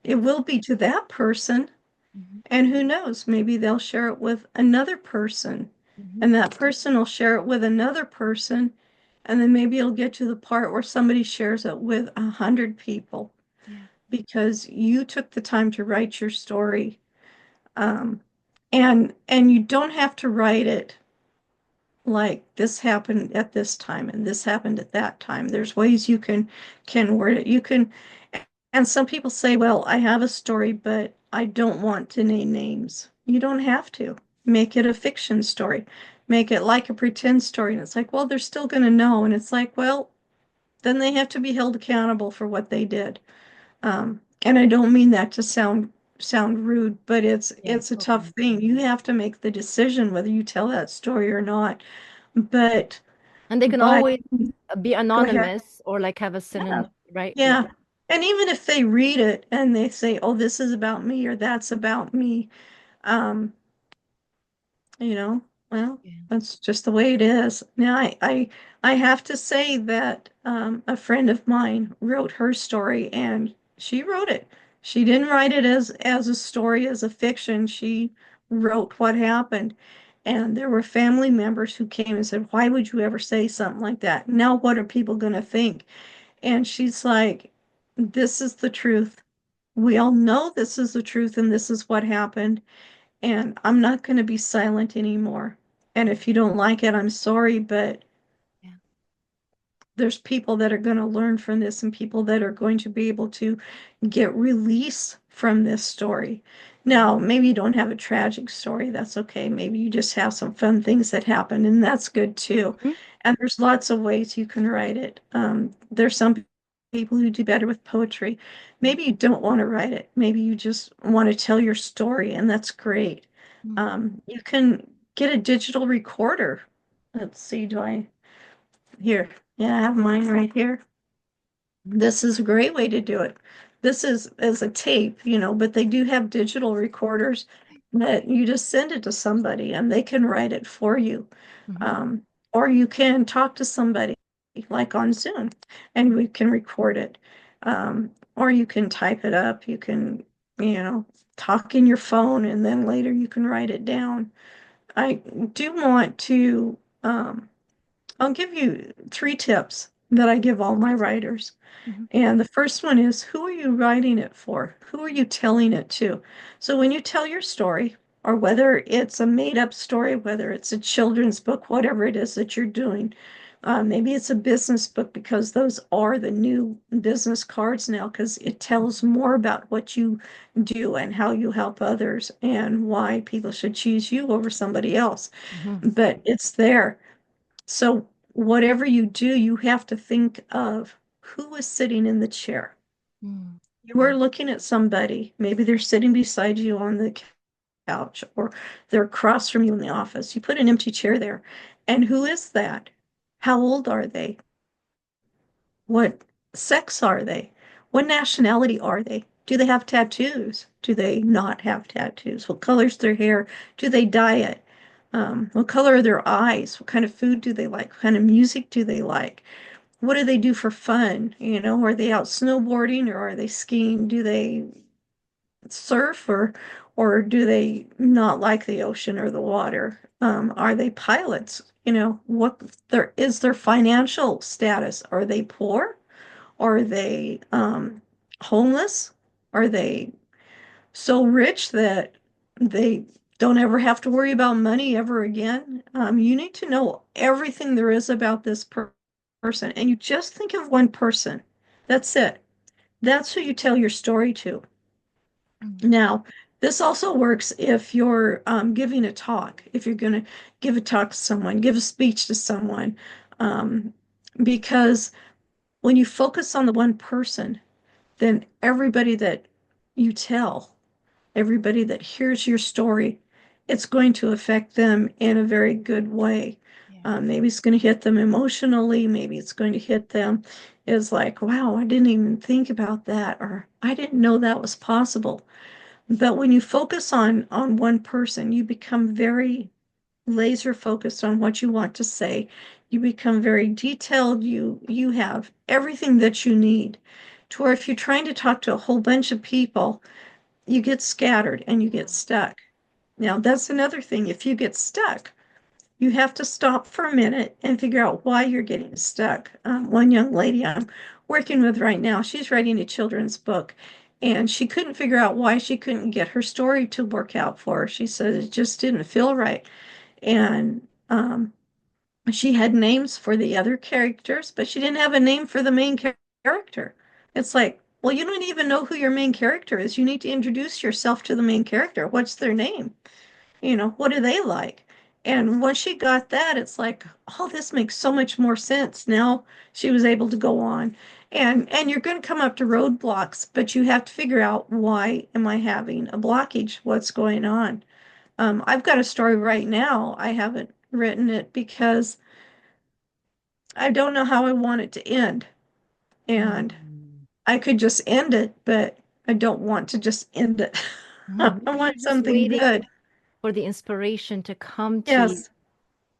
It Yes. will be to that person. Mhm. And who knows, maybe they'll share it with another person, Mhm. and that person will share it with another person. And then maybe it'll get to the part where somebody shares it with 100 people Yeah. because you took the time to write your story. Um, And you don't have to write it like this happened at this time and this happened at that time. There's ways you can word it. You can, and some people say, well, I have a story, but I don't want to name names. You don't have to. Make it a fiction story. Make it like a pretend story. And it's like, well, they're still going to know. And it's like, well, then they have to be held accountable for what they did. And I don't mean that to sound rude, but Yes, it's a tough totally. thing. You have to make the decision whether you tell that story or not. But And they can but always be go ahead. anonymous or like have a Yeah. synonym, right? Yeah. Yeah. And even if they read it and they say, "Oh, this is about me," or "That's about me," um, you know, well, Yeah. that's just the way it is. Now, I have to say that a friend of mine wrote her story, and she wrote it. She didn't write it as a story, as a fiction. She wrote what happened, and there were family members who came and said, "Why would you ever say something like that? Now, what are people going to think?" And she's like, "This is the truth. We all know this is the truth, and this is what happened." And I'm not going to be silent anymore. And if you don't like it, I'm sorry, but Yeah. there's people that are going to learn from this and people that are going to be able to get release from this story. Yeah. Now, maybe you don't have a tragic story. That's okay. Maybe you just have some fun things that happen, and that's good too. Mhm. And there's lots of ways you can write it. There's some people who do better with poetry. Yeah. Maybe you don't want to write it. Maybe you just want to tell your story, and that's great. Mm. You can get a digital recorder. Let's see, do I here? Yeah, I have mine right here. This is a great way to do it. This is as a tape, but they do have digital recorders that you just send it to somebody and they can write it for you. Mhm. Um, or you can talk to somebody like on Zoom and we can record it. Or you can type it up. You can, you know, talk in your phone and then later you can write it down. I do want to, I'll give you 3 tips that I give all my writers. Mhm. And the first one is, who are you writing it for? Who are you telling it to? So when you tell your story, or whether it's a made-up story, whether it's a children's book, whatever it is that you're doing, maybe it's a business book because those are the new business cards now because it tells more about what you do and how you help others and why people should choose you over somebody else. Mhm. But it's there. So whatever you do, you have to think of who is sitting in the chair. Mm. You Yeah. are looking at somebody, maybe they're sitting beside you on the couch or they're across from you in the office. You put an empty chair there. And who is that? How old are they? What sex are they? What nationality are they? Do they have tattoos? Do they not have tattoos? What color's their hair? Do they dye it? What color are their eyes? What kind of food do they like? What kind of music do they like? What do they do for fun? Are they out snowboarding or are they skiing? Do they surf or do they not like the ocean or the water? Are they pilots? What their financial status? Are they poor? Are they homeless? Are they so rich that they don't ever have to worry about money ever again? You need to know everything there is about this person, and you just think of one person. That's it. That's who you tell your story to. Mm. Now, this also works if you're giving a talk, if you're going to give a talk to someone, give a speech to someone, um, because when you focus on the one person, then everybody that you tell, everybody that hears your story, it's going to affect them in a very good way. Yeah. Maybe it's going to hit them emotionally. Maybe it's going to hit them as like, wow, I didn't even think about that, or I didn't know that was possible. But when you focus on one person, you become very laser focused on what you want to say. You become very detailed. You have everything that you need. To where if you're trying to talk to a whole bunch of people, you get scattered and you get stuck. Now, that's another thing. If you get stuck, you have to stop for a minute and figure out why you're getting stuck. One young lady I'm working with right now, she's writing a children's book, and she couldn't figure out why she couldn't get her story to work out for her. She said it just didn't feel right. And she had names for the other characters, but she didn't have a name for the main character. It's like, well, you don't even know who your main character is. You need to introduce yourself to the main character. What's their name? What do they like? And once she got that, it's like, oh, this makes so much more sense. Now she was able to go on. And you're going to come up to roadblocks, but you have to figure out, why am I having a blockage? What's going on? I've got a story right now. I haven't written it because I don't know how I want it to end. And Mm. I could just end it, but I don't want to just end it. I Mm. Maybe you're want just something waiting good. for the inspiration to come to you, Yes.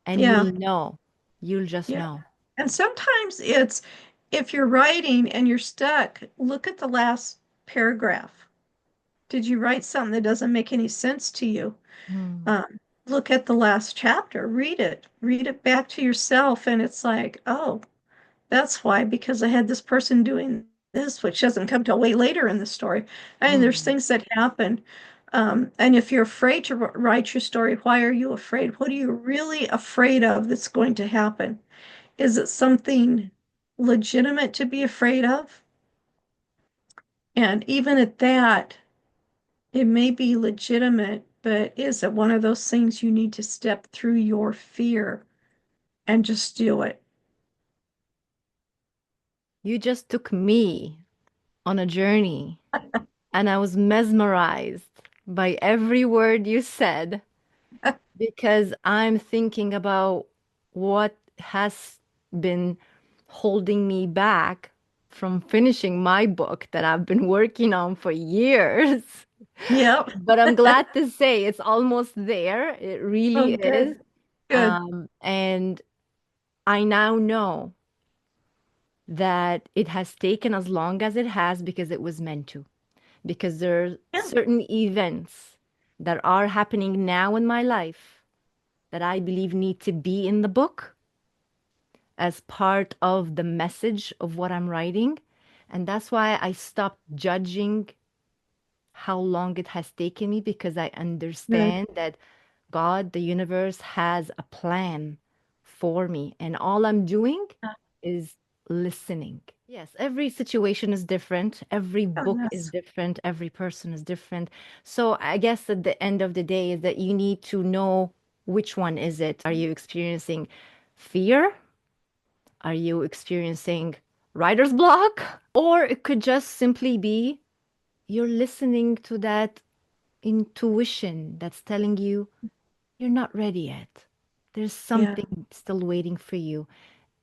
and Yeah. you'll know. You'll just Yeah. know. And sometimes it's, if you're writing and you're stuck, look at the last paragraph. Did you write something that doesn't make any sense to you? Mm. Look at the last chapter, read it back to yourself, and it's like, oh, that's why, because I had this person doing this, which doesn't come till way later in the story. I mean, there's Mm. things that happen. And if you're afraid to write your story, why are you afraid? What are you really afraid of that's going to happen? Is it something legitimate to be afraid of? And even at that, it may be legitimate, but is it one of those things you need to step through your fear and just do it? You just took me on a journey, and I was mesmerized by every word you said because I'm thinking about what has been holding me back from finishing my book that I've been working on for years. Yep. But I'm glad to say it's almost there. It Oh, really is. good. Good. And I now know that it has taken as long as it has because it was meant to. Because there are Yeah. certain events that are happening now in my life that I believe need to be in the book as part of the message of what I'm writing. And that's why I stopped judging how long it has taken me because I Good. understand that God, the universe, has a plan for me. And all I'm doing is listening. Yes, every situation is different. Every Oh, book is yes. different. Every person is different. So I guess at the end of the day is that you need to know which one is it. Are you experiencing fear? Are you experiencing writer's block? Or it could just simply be you're listening to that intuition that's telling you you're not ready yet. There's Yeah. something still waiting for you.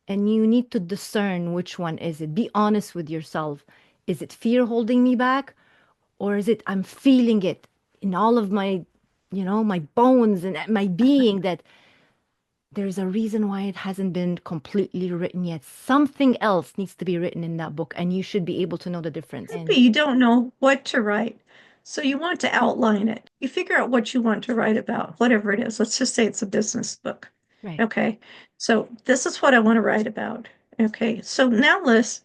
And you need to discern which one is it. Be honest with yourself. Is it fear holding me back? Or is it I'm feeling it in all of my, my bones and my being that there's a reason why it hasn't been completely written yet. Something else needs to be written in that book, and you should be able to know the difference. Could be you don't know what to write. So you want to outline it. You figure out what you want to write about, whatever it is. Let's just say it's a business book. Right. Okay. So this is what I want to write about. Okay. So now list,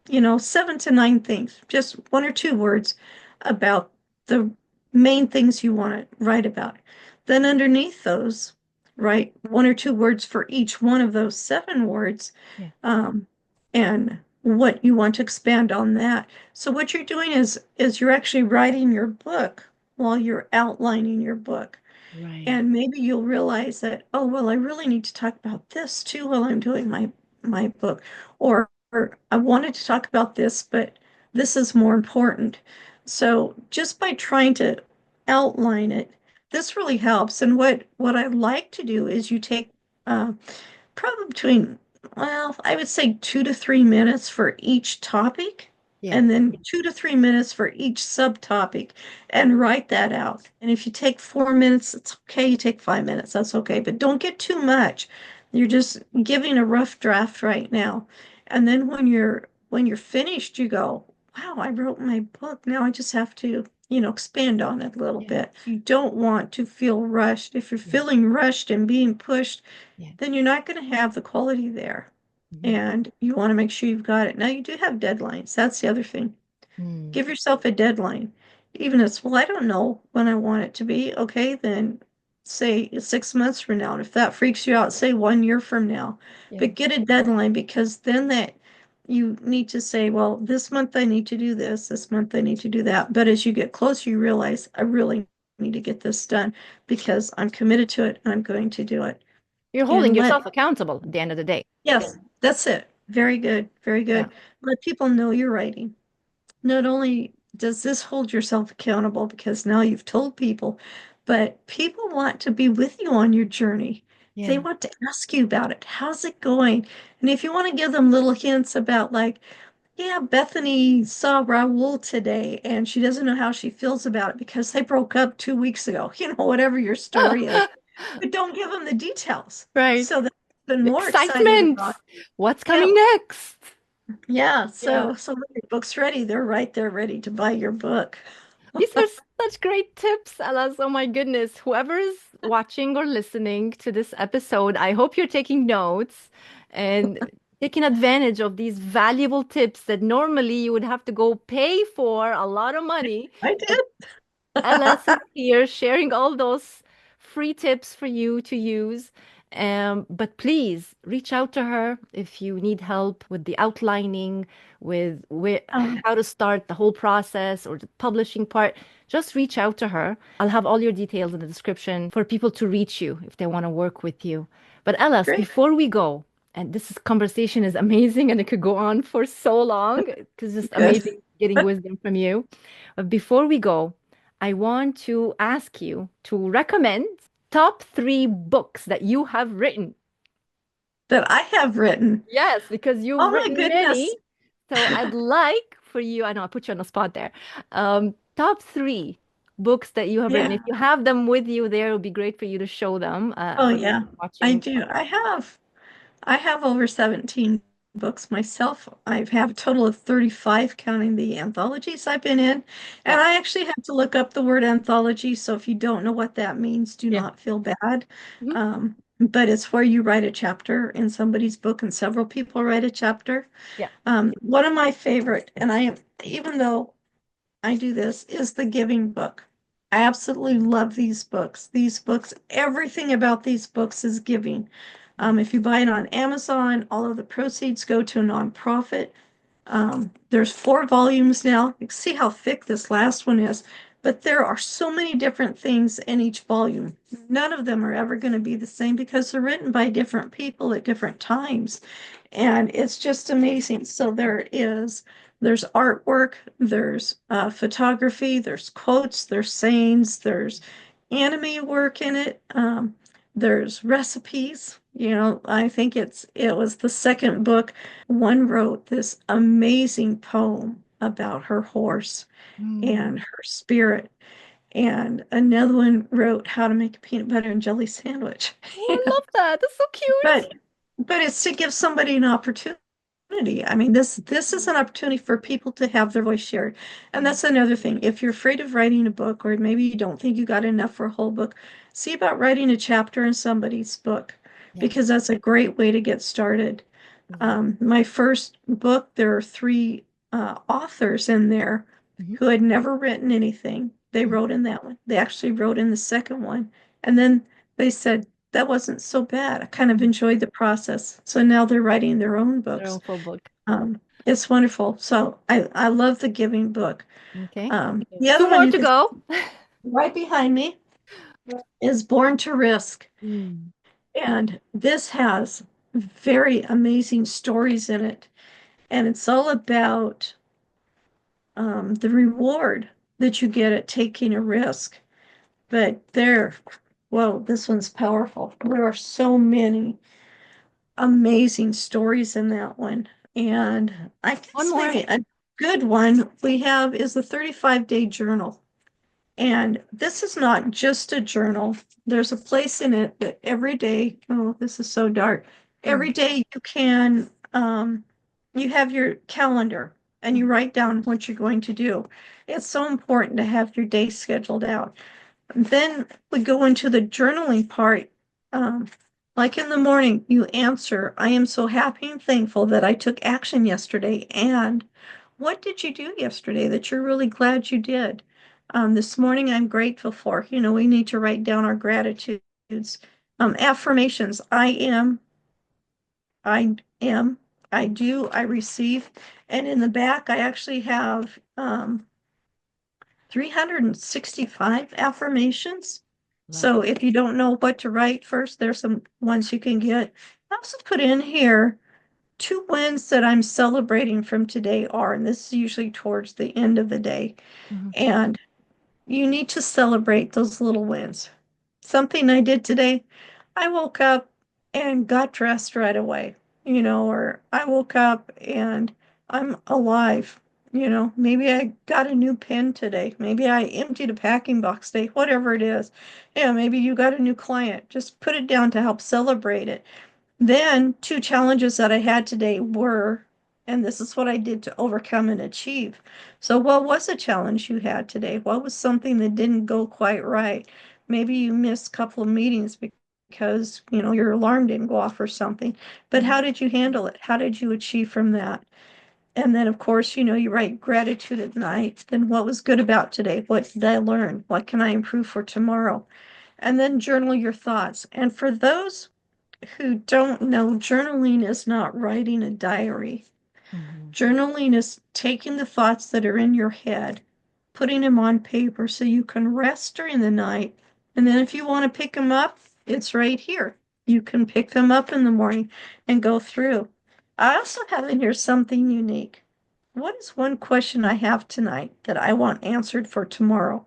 7 to 9 things, just 1 or 2 words about the main things you want to write about. Then underneath those, write 1 or 2 words for each one of those 7 words. Yeah. Um, and what you want to expand on that. So what you're doing is you're actually writing your book while you're outlining your book. Right. And maybe you'll realize that, oh, well, I really need to talk about this too while I'm doing my book. Or I wanted to talk about this, but this is more important. So just by trying to outline it, this really helps. And what I like to do is you take probably between, well, I would say 2 to 3 minutes for each topic, Yeah. and then 2 to 3 minutes for each subtopic, and write that out. And if you take 4 minutes, it's okay. You take 5 minutes, that's okay. But don't get too much. You're just giving a rough draft right now. And then when you're finished, you go, wow, I wrote my book. Now I just have to, expand on it a little Yeah. bit. You don't want to feel rushed. If you're Yeah. feeling rushed and being pushed, Yeah. then you're not going to have the quality there. Mhm. And you want to make sure you've got it. Now, you do have deadlines. That's the other thing. Mm. Give yourself a deadline. Even if it's, well, I don't know when I want it to be. Okay, then say 6 months from now. And if that freaks you out, say 1 year from now. Yeah. But get a deadline because then that you need to say, well, this month I need to do this month I need to do that. But as you get closer, you realize I really need to get this done because I'm committed to it and I'm going to do it. You're holding And yourself accountable at the end of the day. yes, that's it. Very good. Very Yeah. good. Let people know you're writing. Not only does this hold yourself accountable because now you've told people, but people want to be with you on your journey. They Yeah. want to ask you about it. How's it going? And if you want to give them little hints about, like, yeah, Bethany saw Raoul today and she doesn't know how she feels about it because they broke up 2 weeks ago, whatever your story is, but don't give them the details. Right. So they're even more excited Excitement. about it. What's Yeah, coming next? yeah. Yeah. So when your book's ready, they're right there ready to buy your book. These are such great tips, Alas. Oh my goodness. Whoever's watching or listening to this episode, I hope you're taking notes and taking advantage of these valuable tips that normally you would have to go pay for a lot of money. I But did. LS is here sharing all those free tips for you to use. But please reach out to her if you need help with the outlining, with Um, how to start the whole process or the publishing part. Just reach out to her. I'll have all your details in the description for people to reach you if they want to work with you. But Ellis, Great. before we go, and conversation is amazing and it could go on for so long because it's just Good. amazing getting wisdom from you. But before we go, I want to ask you to recommend top 3 books that you have written. That I have written. Yes, because you've Oh my written goodness. many. So I'd like for you, I know I put you on the spot there. Top 3 books that you have written. Yeah. If you have them with you there, it would be great for you to show them Oh for those yeah. I watching. do. I have over 17 books myself. I have a total of 35 counting the anthologies I've been in. Yeah. And I actually had to look up the word anthology, so if you don't know what that means, do Yeah. not feel bad. Mhm. But it's where you write a chapter in somebody's book and several people write a chapter. Yeah. One of my favorite, and I am, even though I do this, is the Giving book. I absolutely love these books. These books, everything about these books is giving. If you buy it on Amazon, all of the proceeds go to a nonprofit. There's 4 volumes now. You can see how thick this last one is, but there are so many different things in each volume. None of them are ever going to be the same because they're written by different people at different times. And it's just amazing. So there's artwork, there's photography, there's quotes, there's sayings, there's anime work in it. There's recipes. I think it was the second book. One wrote this amazing poem about her horse Mm. and her spirit, and another one wrote how to make a peanut butter and jelly sandwich. Oh, I love that. That's so cute. But but it's to give somebody an opportunity. I mean, this is an opportunity for people to have their voice shared. And Yeah. that's another thing. If you're afraid of writing a book, or maybe you don't think you got enough for a whole book, see about writing a chapter in somebody's book, Yeah. because that's a great way to get started. Mhm. My first book, there are 3 authors in there Mhm. who had never written anything. They Mhm. wrote in that one. They actually wrote in the second one. And then they said, that wasn't so bad. I kind of Mhm. enjoyed the process. So now they're writing their own Their books. own full book. It's wonderful. So I love the Giving book. Okay. The other Two one more you to can see go. right behind me is Born to Risk. Mm. And this has very amazing stories in it. And it's all about the reward that you get at taking a risk. But whoa, this one's powerful. There are so many amazing stories in that one. And I One guess more. maybe a good one we have is the 35-day journal. And this is not just a journal. There's a place in it that every day, oh, this is so dark. Mm. Every day you have your calendar and you Mm. write down what you're going to do. It's so important to have your day scheduled out. Then we go into the journaling part. Um, like in the morning, you answer, I am so happy and thankful that I took action yesterday, and what did you do yesterday that you're really glad you did? This morning, I'm grateful for. We need to write down our gratitudes. Affirmations. I am, I do, I receive. And in the back, I actually have 365 affirmations. Love So it. if you don't know what to write first, there's some ones you can get. I also put in here 2 wins that I'm celebrating from today are, and this is usually towards the end of the day. Mhm. And you need to celebrate those little wins. Something I did today, I woke up and got dressed right away, or I woke up and I'm alive. Maybe I got a new pen today. Maybe I emptied a packing box today, whatever it is. Yeah, maybe you got a new client. Just put it down to help celebrate it. Then 2 challenges that I had today were, and this is what I did to overcome and achieve. So what was a challenge you had today? What was something that didn't go quite right? Maybe you missed a couple of meetings because, your alarm didn't go off or something. But Mhm. how did you handle it? How did you achieve from that? And then, of course, you write gratitude at night. Then what was good about today? What did I learn? What can I improve for tomorrow? And then journal your thoughts. And for those who don't know, journaling is not writing a diary. Mhm. Journaling is taking the thoughts that are in your head, putting them on paper so you can rest during the night. And then if you want to pick them up, it's right here. You can pick them up in the morning and go through. I also have in here something unique. What is one question I have tonight that I want answered for tomorrow?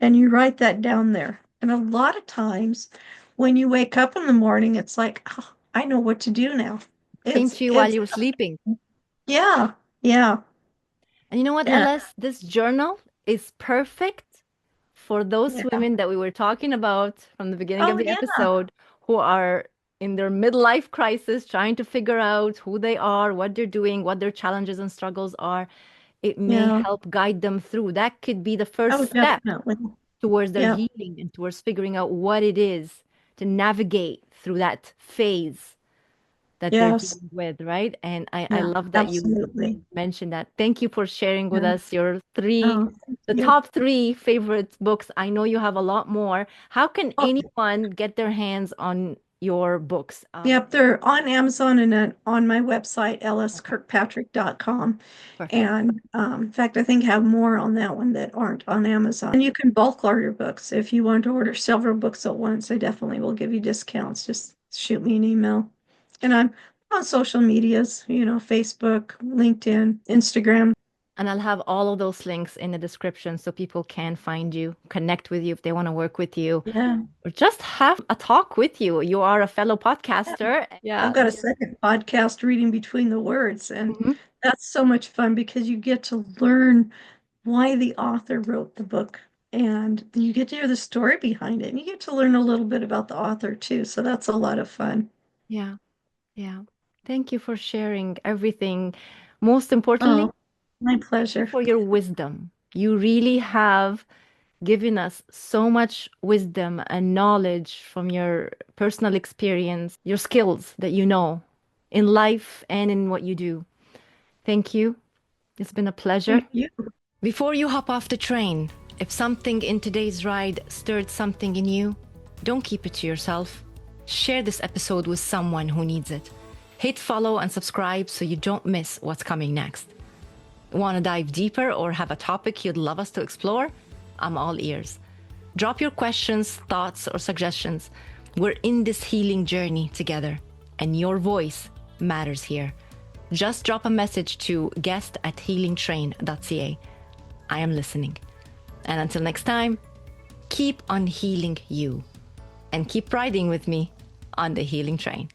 And you write that down there. And a lot of times when you wake up in the morning, it's like, oh, I know what to do now. Came It's, to you while it's, you were sleeping. yeah, yeah, And you know what, yeah, Ellis? This journal is perfect for those yeah. women that we were talking about from the beginning of Oh, the yeah, episode who are in their midlife crisis, trying to figure out who they are, what they're doing, what their challenges and struggles are. It may yeah. help guide them through. That could be the Oh, first step definitely. towards their Yeah, healing and towards figuring out what it is to navigate through that phase that they're yes, dealing with, right? And I yeah, love that you absolutely. mentioned that. Thank you for sharing with Yeah. us your three, Oh, thank the you. top three favorite books. I know you have a lot more. How can Oh, anyone get their hands on your books? yep, they're on Amazon and then on my website, Perfect. lskirkpatrick.com. Perfect. And in fact, I think I have more on that one that aren't on Amazon. And you can bulk order books. If you want to order several books at once, I definitely will give you discounts. Just shoot me an email. And I'm on social medias, Facebook, LinkedIn, Instagram. And I'll have all of those links in the description so people can find you, connect with you if they want to work with you, Yeah. or just have a talk with you. You are a fellow Yeah. podcaster. I've Yeah. got a second podcast, Reading Between the Words, and Mhm. that's so much fun because you get to learn why the author wrote the book and you get to hear the story behind it and you get to learn a little bit about the author too. So that's a lot of fun. Yeah. Yeah. Thank you for sharing everything. Most importantly, Oh, my thank you pleasure. for your wisdom. You really have given us so much wisdom and knowledge from your personal experience, your skills that you know in life and in what you do. Thank you. It's been a pleasure. Thank you. Before you hop off the train, if something in today's ride stirred something in you, don't keep it to yourself. Share this episode with someone who needs it. Hit follow and subscribe so you don't miss what's coming next. Want to dive deeper or have a topic you'd love us to explore? I'm all ears. Drop your questions, thoughts, or suggestions. We're in this healing journey together, and your voice matters here. Just drop a message to guest@healingtrain.ca. I am listening. And until next time, keep on healing you and keep riding with me on the healing train.